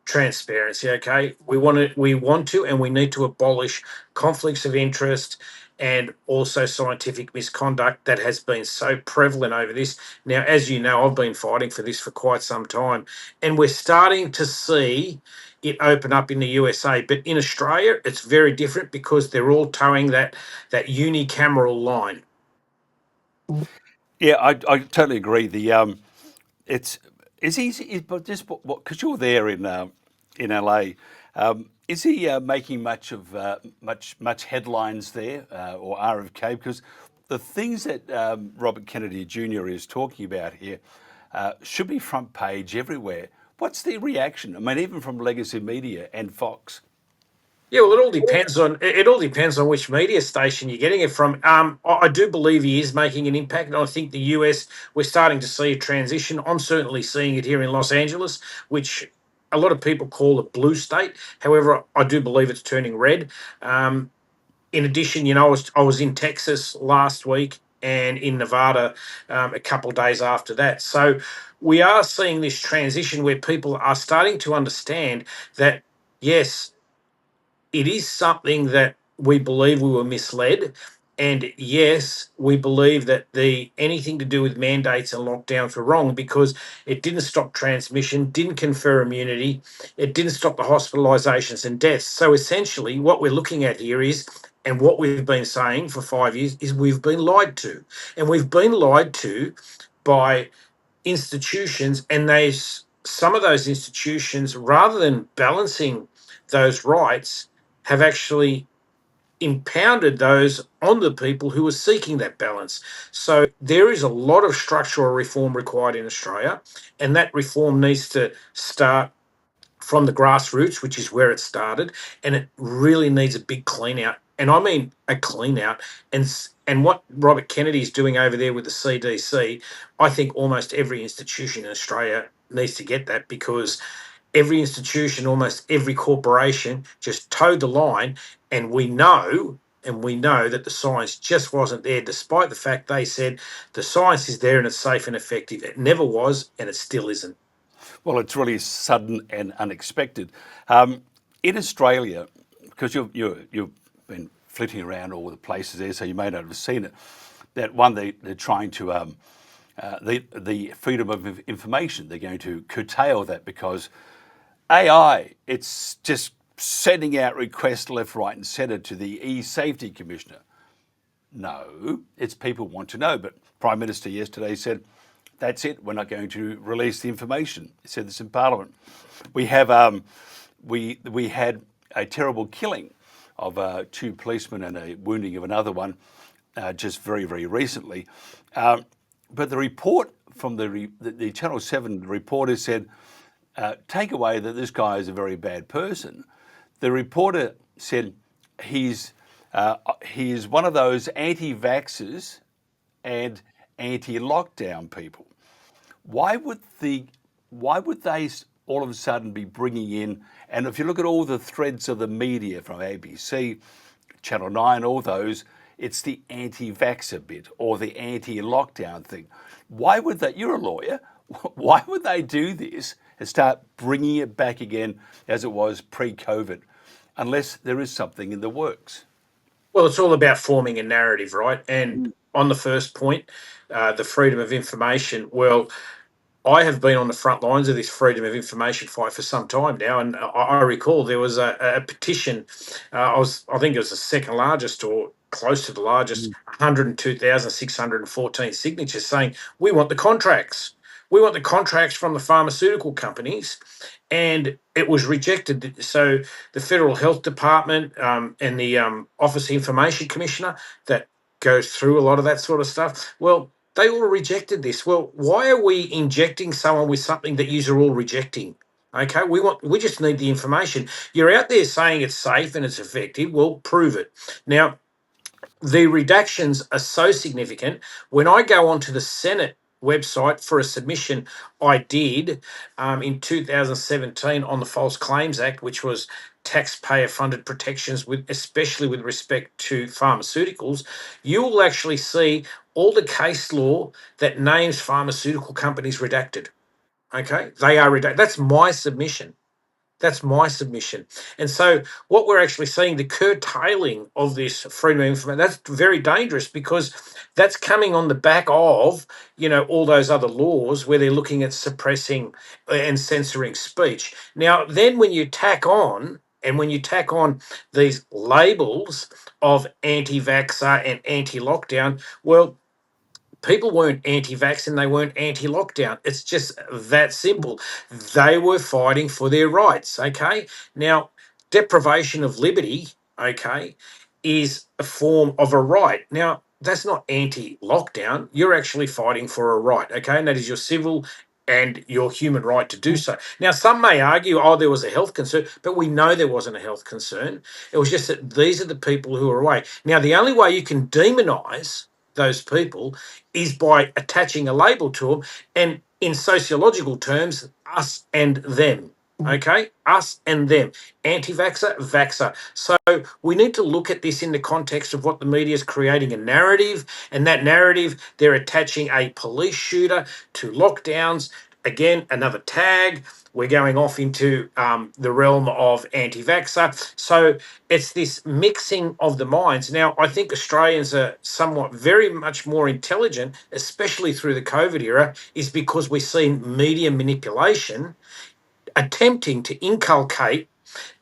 transparency, okay? We want to and we need to abolish conflicts of interest and also scientific misconduct that has been so prevalent over this. Now, as you know, I've been fighting for this for quite some time, and we're starting to see it open up in the USA. But in Australia, it's very different because they're all towing that unicameral line. Yeah, I totally agree. It's easy, but just because you're there in LA, is he making much headlines there or RFK? Because the things that Robert Kennedy Jr. is talking about here should be front page everywhere. What's the reaction? I mean, even from legacy media and Fox. Yeah, well, it all depends on which media station you're getting it from. I do believe he is making an impact, and I think the US, we're starting to see a transition. I'm certainly seeing it here in Los Angeles, which a lot of people call a blue state. However, I do believe it's turning red. In addition, I was in Texas last week and in Nevada a couple of days after that. So we are seeing this transition where people are starting to understand that, yes, it is something that we believe we were misled. And yes, we believe that anything to do with mandates and lockdowns were wrong because it didn't stop transmission, didn't confer immunity, it didn't stop the hospitalizations and deaths. So essentially, what we're looking at here is, and what we've been saying for 5 years, is we've been lied to. And we've been lied to by institutions, and some of those institutions, rather than balancing those rights, have actually impounded those on the people who were seeking that balance. So there is a lot of structural reform required in Australia, and that reform needs to start from the grassroots, which is where it started, and it really needs a big clean out. And I mean a clean out. And what Robert Kennedy is doing over there with the CDC, I think almost every institution in Australia needs to get that, because every institution, almost every corporation just towed the line, and we know that the science just wasn't there, despite the fact they said the science is there and it's safe and effective. It never was, and it still isn't. Well, it's really sudden and unexpected. In Australia, because you've been flitting around all the places there, so you may not have seen it, that one, they're trying to, the freedom of information, they're going to curtail that because AI, it's just sending out requests left, right and centre to the e-safety commissioner. No, it's people want to know. But Prime Minister yesterday said, that's it, we're not going to release the information. He said this in Parliament. We have, we had a terrible killing of 2 policemen and a wounding of another one just very, very recently. But the report from the Channel 7 reporter said, take away that this guy is a very bad person. The reporter said he's one of those anti-vaxxers and anti-lockdown people. Why would they all of a sudden be bringing in, and if you look at all the threads of the media from ABC, Channel 9, all those, it's the anti-vaxxer bit or the anti-lockdown thing. Why would they, you're a lawyer, why would they do this and start bringing it back again as it was pre-COVID, unless there is something in the works? Well, it's all about forming a narrative, right? And on the first point, the freedom of information, well, I have been on the front lines of this freedom of information fight for some time now, and I recall there was a petition. I think it was the second largest or close to the largest, 102,614 signatures saying we want the contracts. We want the contracts from the pharmaceutical companies, and it was rejected. So the Federal Health Department and the Office of Information Commissioner that goes through a lot of that sort of stuff, well, they all rejected this. Well, why are we injecting someone with something that you're all rejecting? Okay, we just need the information. You're out there saying it's safe and it's effective. Well, prove it. Now, the redactions are so significant. When I go onto the Senate website for a submission I did in 2017 on the False Claims Act, which was taxpayer funded protections, especially with respect to pharmaceuticals, you will actually see all the case law that names pharmaceutical companies redacted. Okay, they are redacted. That's my submission. That's my submission. And so what we're actually seeing, the curtailing of this freedom of information, that's very dangerous, because that's coming on the back of, all those other laws where they're looking at suppressing and censoring speech. Now, then when you tack on these labels of anti-vaxxer and anti-lockdown, well, people weren't anti-vax and they weren't anti-lockdown. It's just that simple. They were fighting for their rights, okay? Now, deprivation of liberty, okay, is a form of a right. Now, that's not anti-lockdown. You're actually fighting for a right, okay? And that is your civil and your human right to do so. Now, some may argue, there was a health concern, but we know there wasn't a health concern. It was just that these are the people who are away. Now, the only way you can demonise those people is by attaching a label to them, and in sociological terms, us and them. Okay, us and them, anti-vaxxer, vaxxer. So we need to look at this in the context of what the media is creating a narrative, and that narrative, they're attaching a police shooter to lockdowns. Again, another tag. We're going off into the realm of anti-vaxxer. So it's this mixing of the minds. Now, I think Australians are somewhat very much more intelligent, especially through the COVID era, is because we've seen media manipulation attempting to inculcate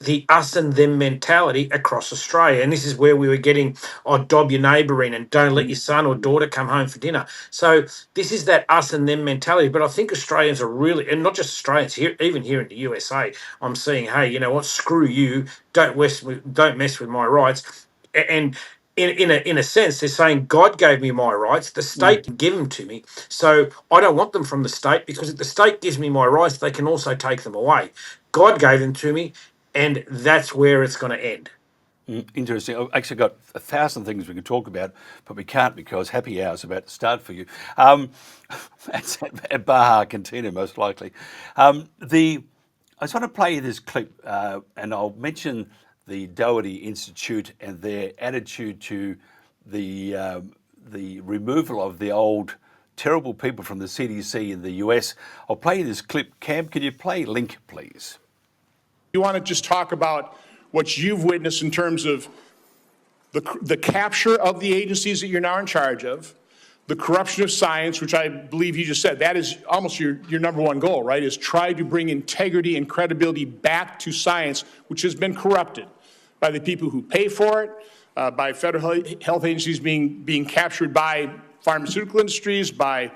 the us and them mentality across Australia. And this is where we were getting, dob your neighbour in and don't let your son or daughter come home for dinner. So this is that us and them mentality. But I think Australians are really, and not just Australians, here, even here in the USA, I'm seeing, hey, you know what, screw you, don't mess with my rights. And in a sense, they're saying God gave me my rights. The state didn't give them to me, so I don't want them from the state, because if the state gives me my rights, they can also take them away. God gave them to me, and that's where it's going to end. Interesting. I've actually got 1,000 things we could talk about, but we can't because happy hour's about to start for you. It's at Baja Cantina, most likely. I just want to play you this clip, and I'll mention the Doherty Institute and their attitude to the removal of the old terrible people from the CDC in the US. I'll play you this clip. Cam, can you play link, please? You want to just talk about what you've witnessed in terms of the capture of the agencies that you're now in charge of, the corruption of science, which I believe you just said, that is almost your number one goal, right, is try to bring integrity and credibility back to science, which has been corrupted by the people who pay for it, by federal health agencies being captured by pharmaceutical industries, by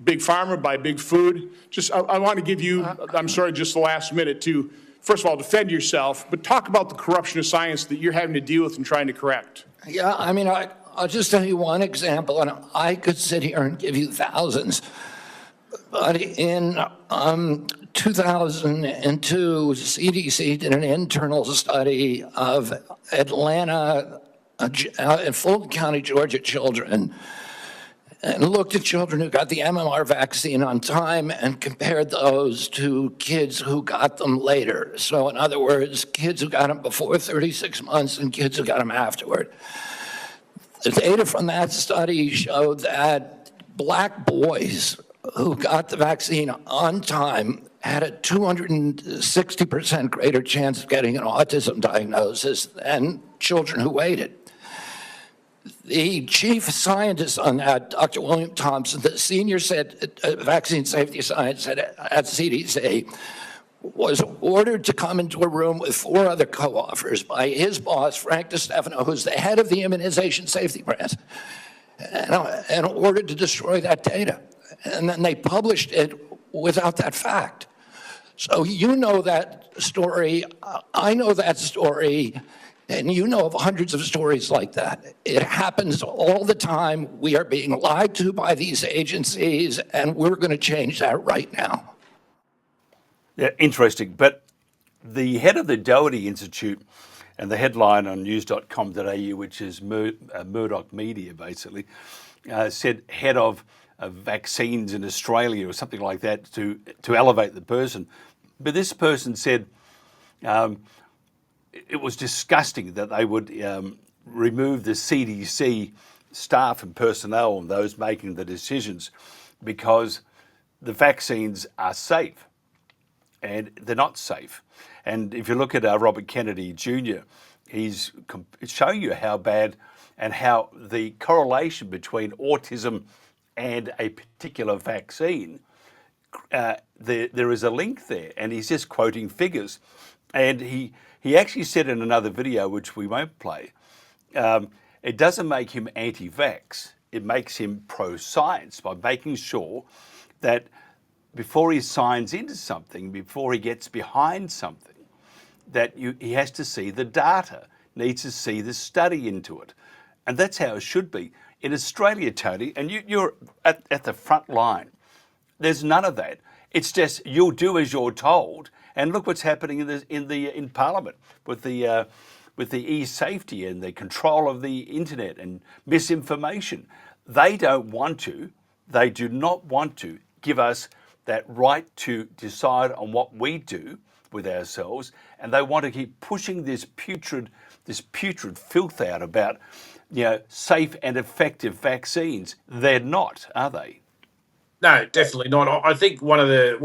big pharma, by big food. Just, I want to give you, I'm sorry, just the last minute to, first of all, defend yourself, but talk about the corruption of science that you're having to deal with and trying to correct. Yeah, I mean, I'll just tell you one example, and I could sit here and give you thousands. But in 2002, CDC did an internal study of Atlanta and Fulton County, Georgia children, and looked at children who got the MMR vaccine on time and compared those to kids who got them later. So in other words, kids who got them before 36 months and kids who got them afterward. The data from that study showed that black boys who got the vaccine on time had a 260% greater chance of getting an autism diagnosis than children who waited. The chief scientist on that, Dr. William Thompson, the senior vaccine safety scientist at CDC, was ordered to come into a room with 4 other co-authors by his boss, Frank DiStefano, who's the head of the immunization safety branch, and ordered to destroy that data. And then they published it without that fact. So you know that story, I know that story, and you know of hundreds of stories like that. It happens all the time. We are being lied to by these agencies, and we're going to change that right now. Yeah, interesting. But the head of the Doherty Institute, and the headline on news.com.au, which is Murdoch Media, basically, said head of vaccines in Australia or something like that to elevate the person. But this person said it was disgusting that they would remove the CDC staff and personnel and those making the decisions because the vaccines are safe. And they're not safe. And if you look at Robert Kennedy Jr., he's showing you how bad and how the correlation between autism and a particular vaccine, there is a link there. And he's just quoting figures. And he actually said in another video, which we won't play, it doesn't make him anti-vax. It makes him pro-science by making sure that before he signs into something, before he gets behind something, that he has to see the data, needs to see the study into it. And that's how it should be. In Australia, Tony, and you're at the front line, there's none of that. It's just you'll do as you're told. And look what's happening in Parliament with the e-safety and the control of the internet and misinformation. They do not want to give us that right to decide on what we do with ourselves, and they want to keep pushing this putrid filth out about, safe and effective vaccines. They're not, are they? No, definitely not. I think one of the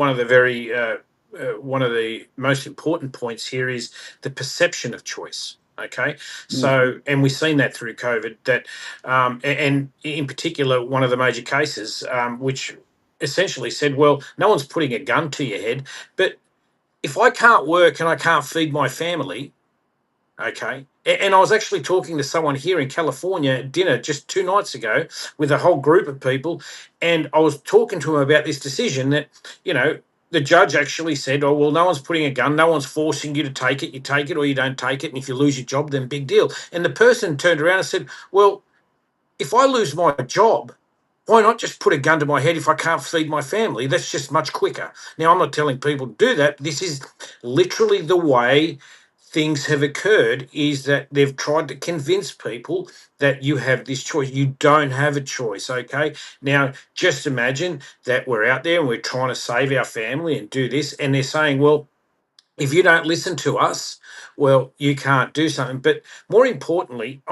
most important points here is the perception of choice. Okay, so and we've seen that through COVID. That and in particular, one of the major cases, which essentially said, well, no one's putting a gun to your head, but if I can't work and I can't feed my family, okay, and I was actually talking to someone here in California at dinner just 2 nights ago with a whole group of people, and I was talking to them about this decision that, the judge actually said, oh, well, no one's putting a gun, no one's forcing you to take it. You take it or you don't take it. And if you lose your job, then big deal. And the person turned around and said, well, if I lose my job, why not just put a gun to my head if I can't feed my family? That's just much quicker. Now, I'm not telling people to do that. This is literally the way things have occurred, is that they've tried to convince people that you have this choice. You don't have a choice, okay? Now, just imagine that we're out there and we're trying to save our family and do this, and they're saying, well, if you don't listen to us, well, you can't do something. But more importantly,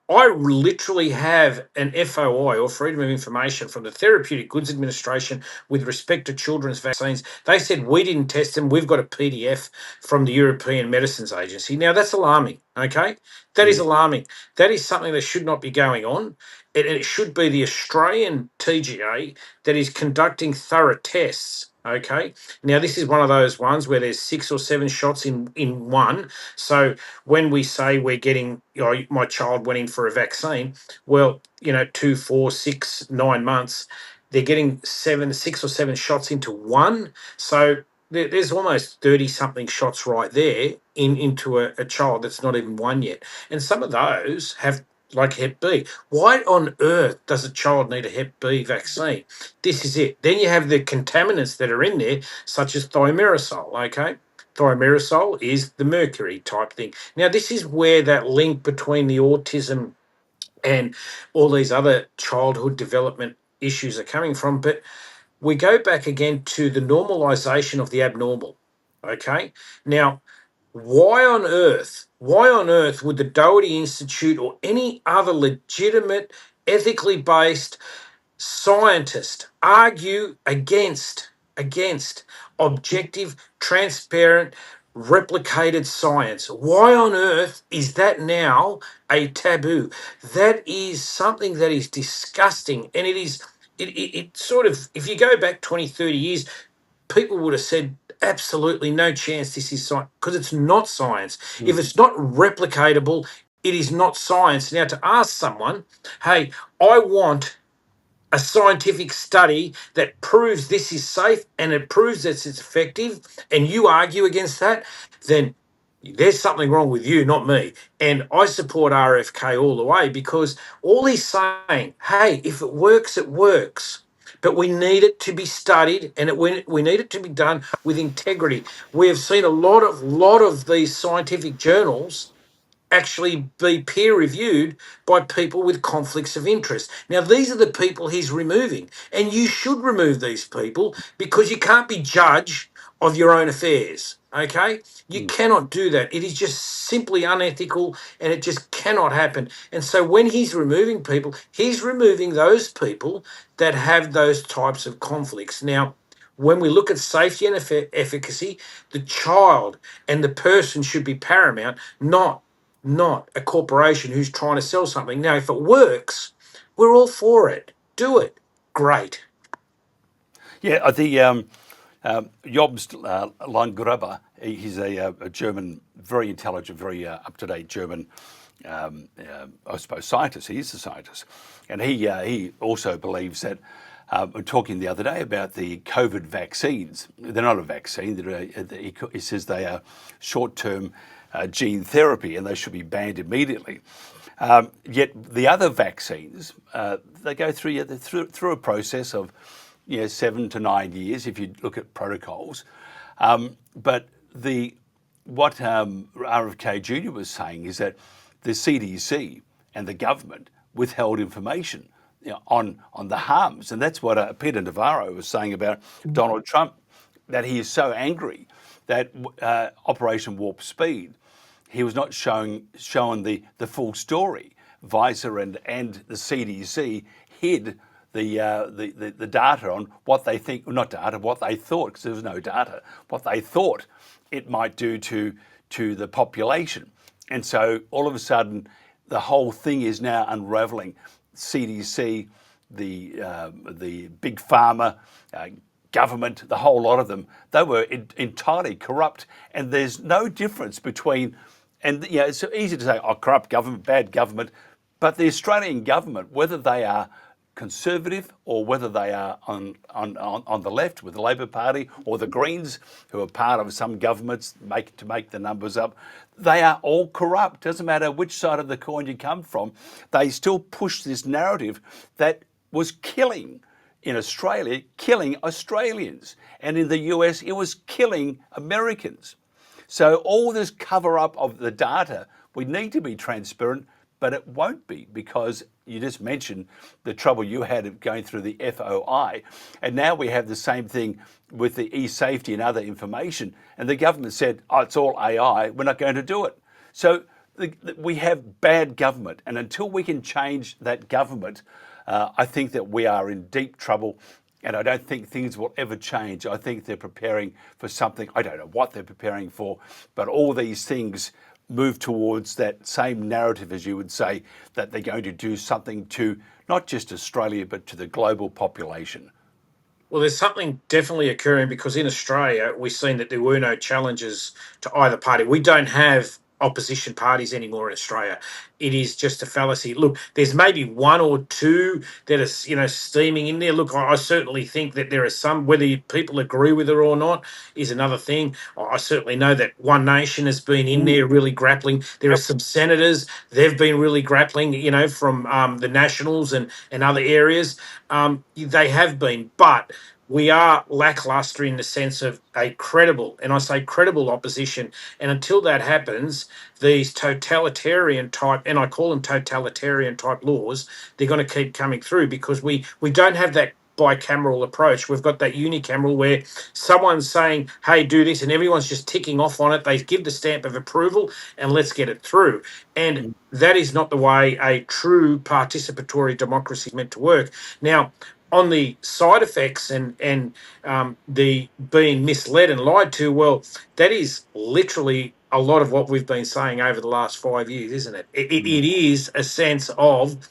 I literally have an FOI, or Freedom of Information, from the Therapeutic Goods Administration with respect to children's vaccines. They said we didn't test them. We've got a PDF from the European Medicines Agency. Now, that's alarming, okay? That is alarming. That is something that should not be going on. It should be the Australian TGA that is conducting thorough tests, okay? Now, this is one of those ones where there's 6 or 7 shots in one. So when we say we're getting, my child went in for a vaccine, well, 2, 4, 6, 9 months, they're getting 6 or 7 shots into one. So there's almost 30 something shots right there into a child that's not even one yet. And some of those have, like Hep B. Why on earth does a child need a Hep B vaccine? This is it. Then you have the contaminants that are in there, such as thimerosal, okay? Thimerosal is the mercury type thing. Now, this is where that link between the autism and all these other childhood development issues are coming from. But we go back again to the normalization of the abnormal, okay? Now, why on earth would the Doherty Institute or any other legitimate, ethically based scientist argue against objective, transparent, replicated science? Why on earth is that now a taboo? That is something that is disgusting. And it sort of, if you go back 20, 30 years, people would have said, absolutely no chance this is science, because it's not science. If it's not replicatable, it is not science. Now, to ask someone, hey, I want a scientific study that proves this is safe and it proves that it's effective, and you argue against that, then there's something wrong with you, not me. And I support RFK all the way, because all he's saying, hey, if it works, it works. But we need it to be studied, and we need it to be done with integrity. We have seen a lot of these scientific journals actually be peer reviewed by people with conflicts of interest. Now, these are the people he's removing, and you should remove these people, because you can't be judge of your own affairs. Okay? You cannot do that. It is just simply unethical, and it just cannot happen. And so when he's removing people, he's removing those people that have those types of conflicts. Now, when we look at safety and efficacy, the child and the person should be paramount, not a corporation who's trying to sell something. Now, if it works, we're all for it. Do it. Great. Yeah, the Jobst Landgraber, he's a German, very intelligent, very up-to-date German, I suppose, scientist. He is a scientist. And he also believes that, we're talking the other day about the COVID vaccines. They're not a vaccine. He says they are short-term gene therapy, and they should be banned immediately. Yet the other vaccines, they go through a process of 7 to 9 years if you look at protocols. But what RFK Jr. was saying is that the CDC and the government withheld information on the harms, and that's what Peter Navarro was saying about Donald Trump, that he is so angry that Operation Warp Speed, he was not showing the full story. Pfizer and the CDC hid the data on what they think, not data, what they thought, because there was no data, what they thought it might do to the population. And so all of a sudden, the whole thing is now unraveling. CDC, the big pharma, government, the whole lot of them, they were entirely corrupt. And there's no difference between, and it's easy to say, oh, corrupt government, bad government, but the Australian government, whether they are Conservative or whether they are on the left with the Labor Party or the Greens, who are part of some governments to make the numbers up, they are all corrupt. Doesn't matter which side of the coin you come from, they still push this narrative that was killing in Australia, killing Australians, and in the US it was killing Americans. So all this cover up of the data, we need to be transparent, but it won't be, because you just mentioned the trouble you had of going through the FOI, and now we have the same thing with the e-safety and other information, and the government said, oh, it's all AI, we're not going to do it. So we have bad government, and until we can change that government, I think that we are in deep trouble, and I don't think things will ever change. I think they're preparing for something. I don't know what they're preparing for, but all these things move towards that same narrative, as you would say, that they're going to do something to not just Australia, but to the global population. Well, there's something definitely occurring, because in Australia, we've seen that there were no challenges to either party. We don't have opposition parties anymore in Australia. It is just a fallacy. Look, there's maybe one or two that are, steaming in there. Look, I certainly think that there are some, whether people agree with it or not is another thing. I certainly know that One Nation has been in there really grappling. There are some senators, they've been really grappling, from the Nationals and other areas. They have been, but we are lackluster in the sense of a credible, and I say credible, opposition. And until that happens, these totalitarian type, and I call them totalitarian type laws, they're going to keep coming through, because we don't have that bicameral approach. We've got that unicameral where someone's saying, hey, do this, and everyone's just ticking off on it. They give the stamp of approval and let's get it through. And that is not the way a true participatory democracy is meant to work. Now, on the side effects and the being misled and lied to, well, that is literally a lot of what we've been saying over the last 5 years, isn't it? It is a sense of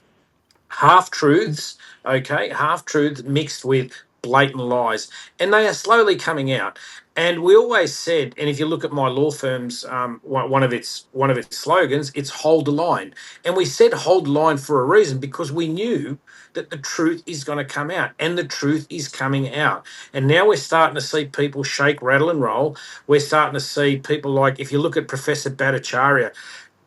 half-truths, okay, half-truths mixed with blatant lies, and they are slowly coming out. And we always said, and if you look at my law firm's one of its slogans, it's hold the line. And we said hold the line for a reason, because we knew that the truth is going to come out, and the truth is coming out. And now we're starting to see people shake, rattle, and roll. We're starting to see people like, if you look at Professor Bhattacharya,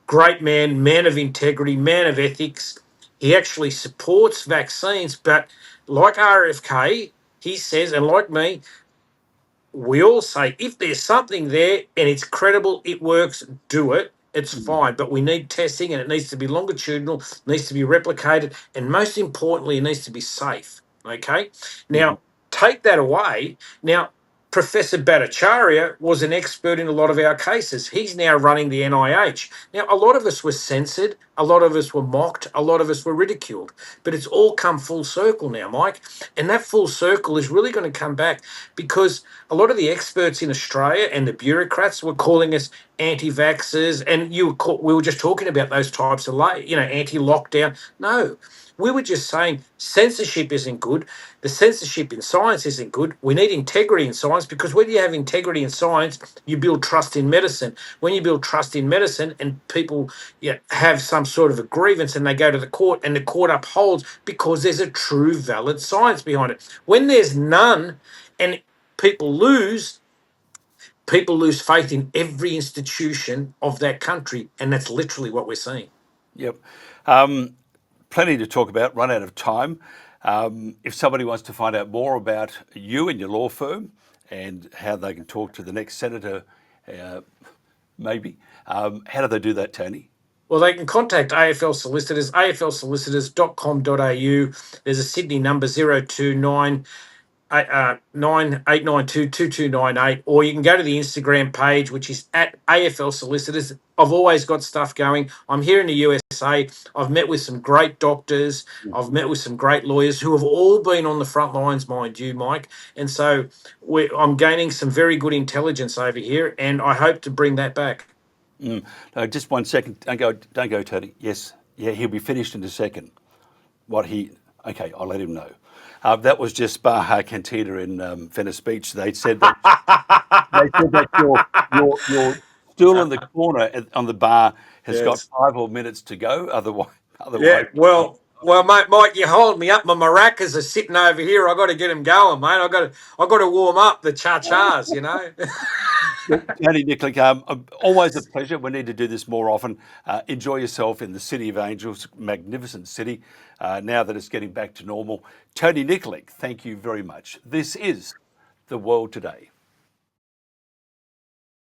great man of integrity, man of ethics. He actually supports vaccines, but like RFK, he says, and like me, we all say, if there's something there and it's credible, it works, do it. It's fine, but we need testing, and it needs to be longitudinal, needs to be replicated, and most importantly, it needs to be safe. Okay? Now, take that away. Now, Professor Bhattacharya was an expert in a lot of our cases. He's now running the NIH. Now, a lot of us were censored, a lot of us were mocked, a lot of us were ridiculed, but it's all come full circle now, Mike. And that full circle is really going to come back, because a lot of the experts in Australia and the bureaucrats were calling us anti-vaxxers, and we were just talking about those types of, anti-lockdown. No, we were just saying censorship isn't good. The censorship in science isn't good. We need integrity in science, because when you have integrity in science, you build trust in medicine. When you build trust in medicine and people have some sort of a grievance and they go to the court, and the court upholds because there's a true valid science behind it. When there's none and people lose faith in every institution of that country, and that's literally what we're seeing. Yep. Plenty to talk about, run out of time. If somebody wants to find out more about you and your law firm and how they can talk to the next senator, maybe, how do they do that, Tony? Well, they can contact AFL Solicitors, aflsolicitors.com.au. There's a Sydney number 029 9892 2298, or you can go to the Instagram page, which is at AFL Solicitors. I've always got stuff going. I'm here in the USA. I've met with some great doctors. I've met with some great lawyers who have all been on the front lines, mind you, Mike. And so I'm gaining some very good intelligence over here, and I hope to bring that back. No, just 1 second. Don't go, Tony. Yes, yeah, he'll be finished in a second. Okay, I'll let him know. That was just Baja Cantina in Venice Beach. They said that your stool in the corner on the bar has got 5 more minutes to go. Otherwise, yeah. Well, Well, mate, Mike, you hold me up. My maracas are sitting over here. I got to get them going, mate. I got to warm up the cha-chas, you know. Tony Nikolic, always a pleasure. We need to do this more often. Enjoy yourself in the City of Angels, magnificent city, now that it's getting back to normal. Tony Nikolic, thank you very much. This is The World Today.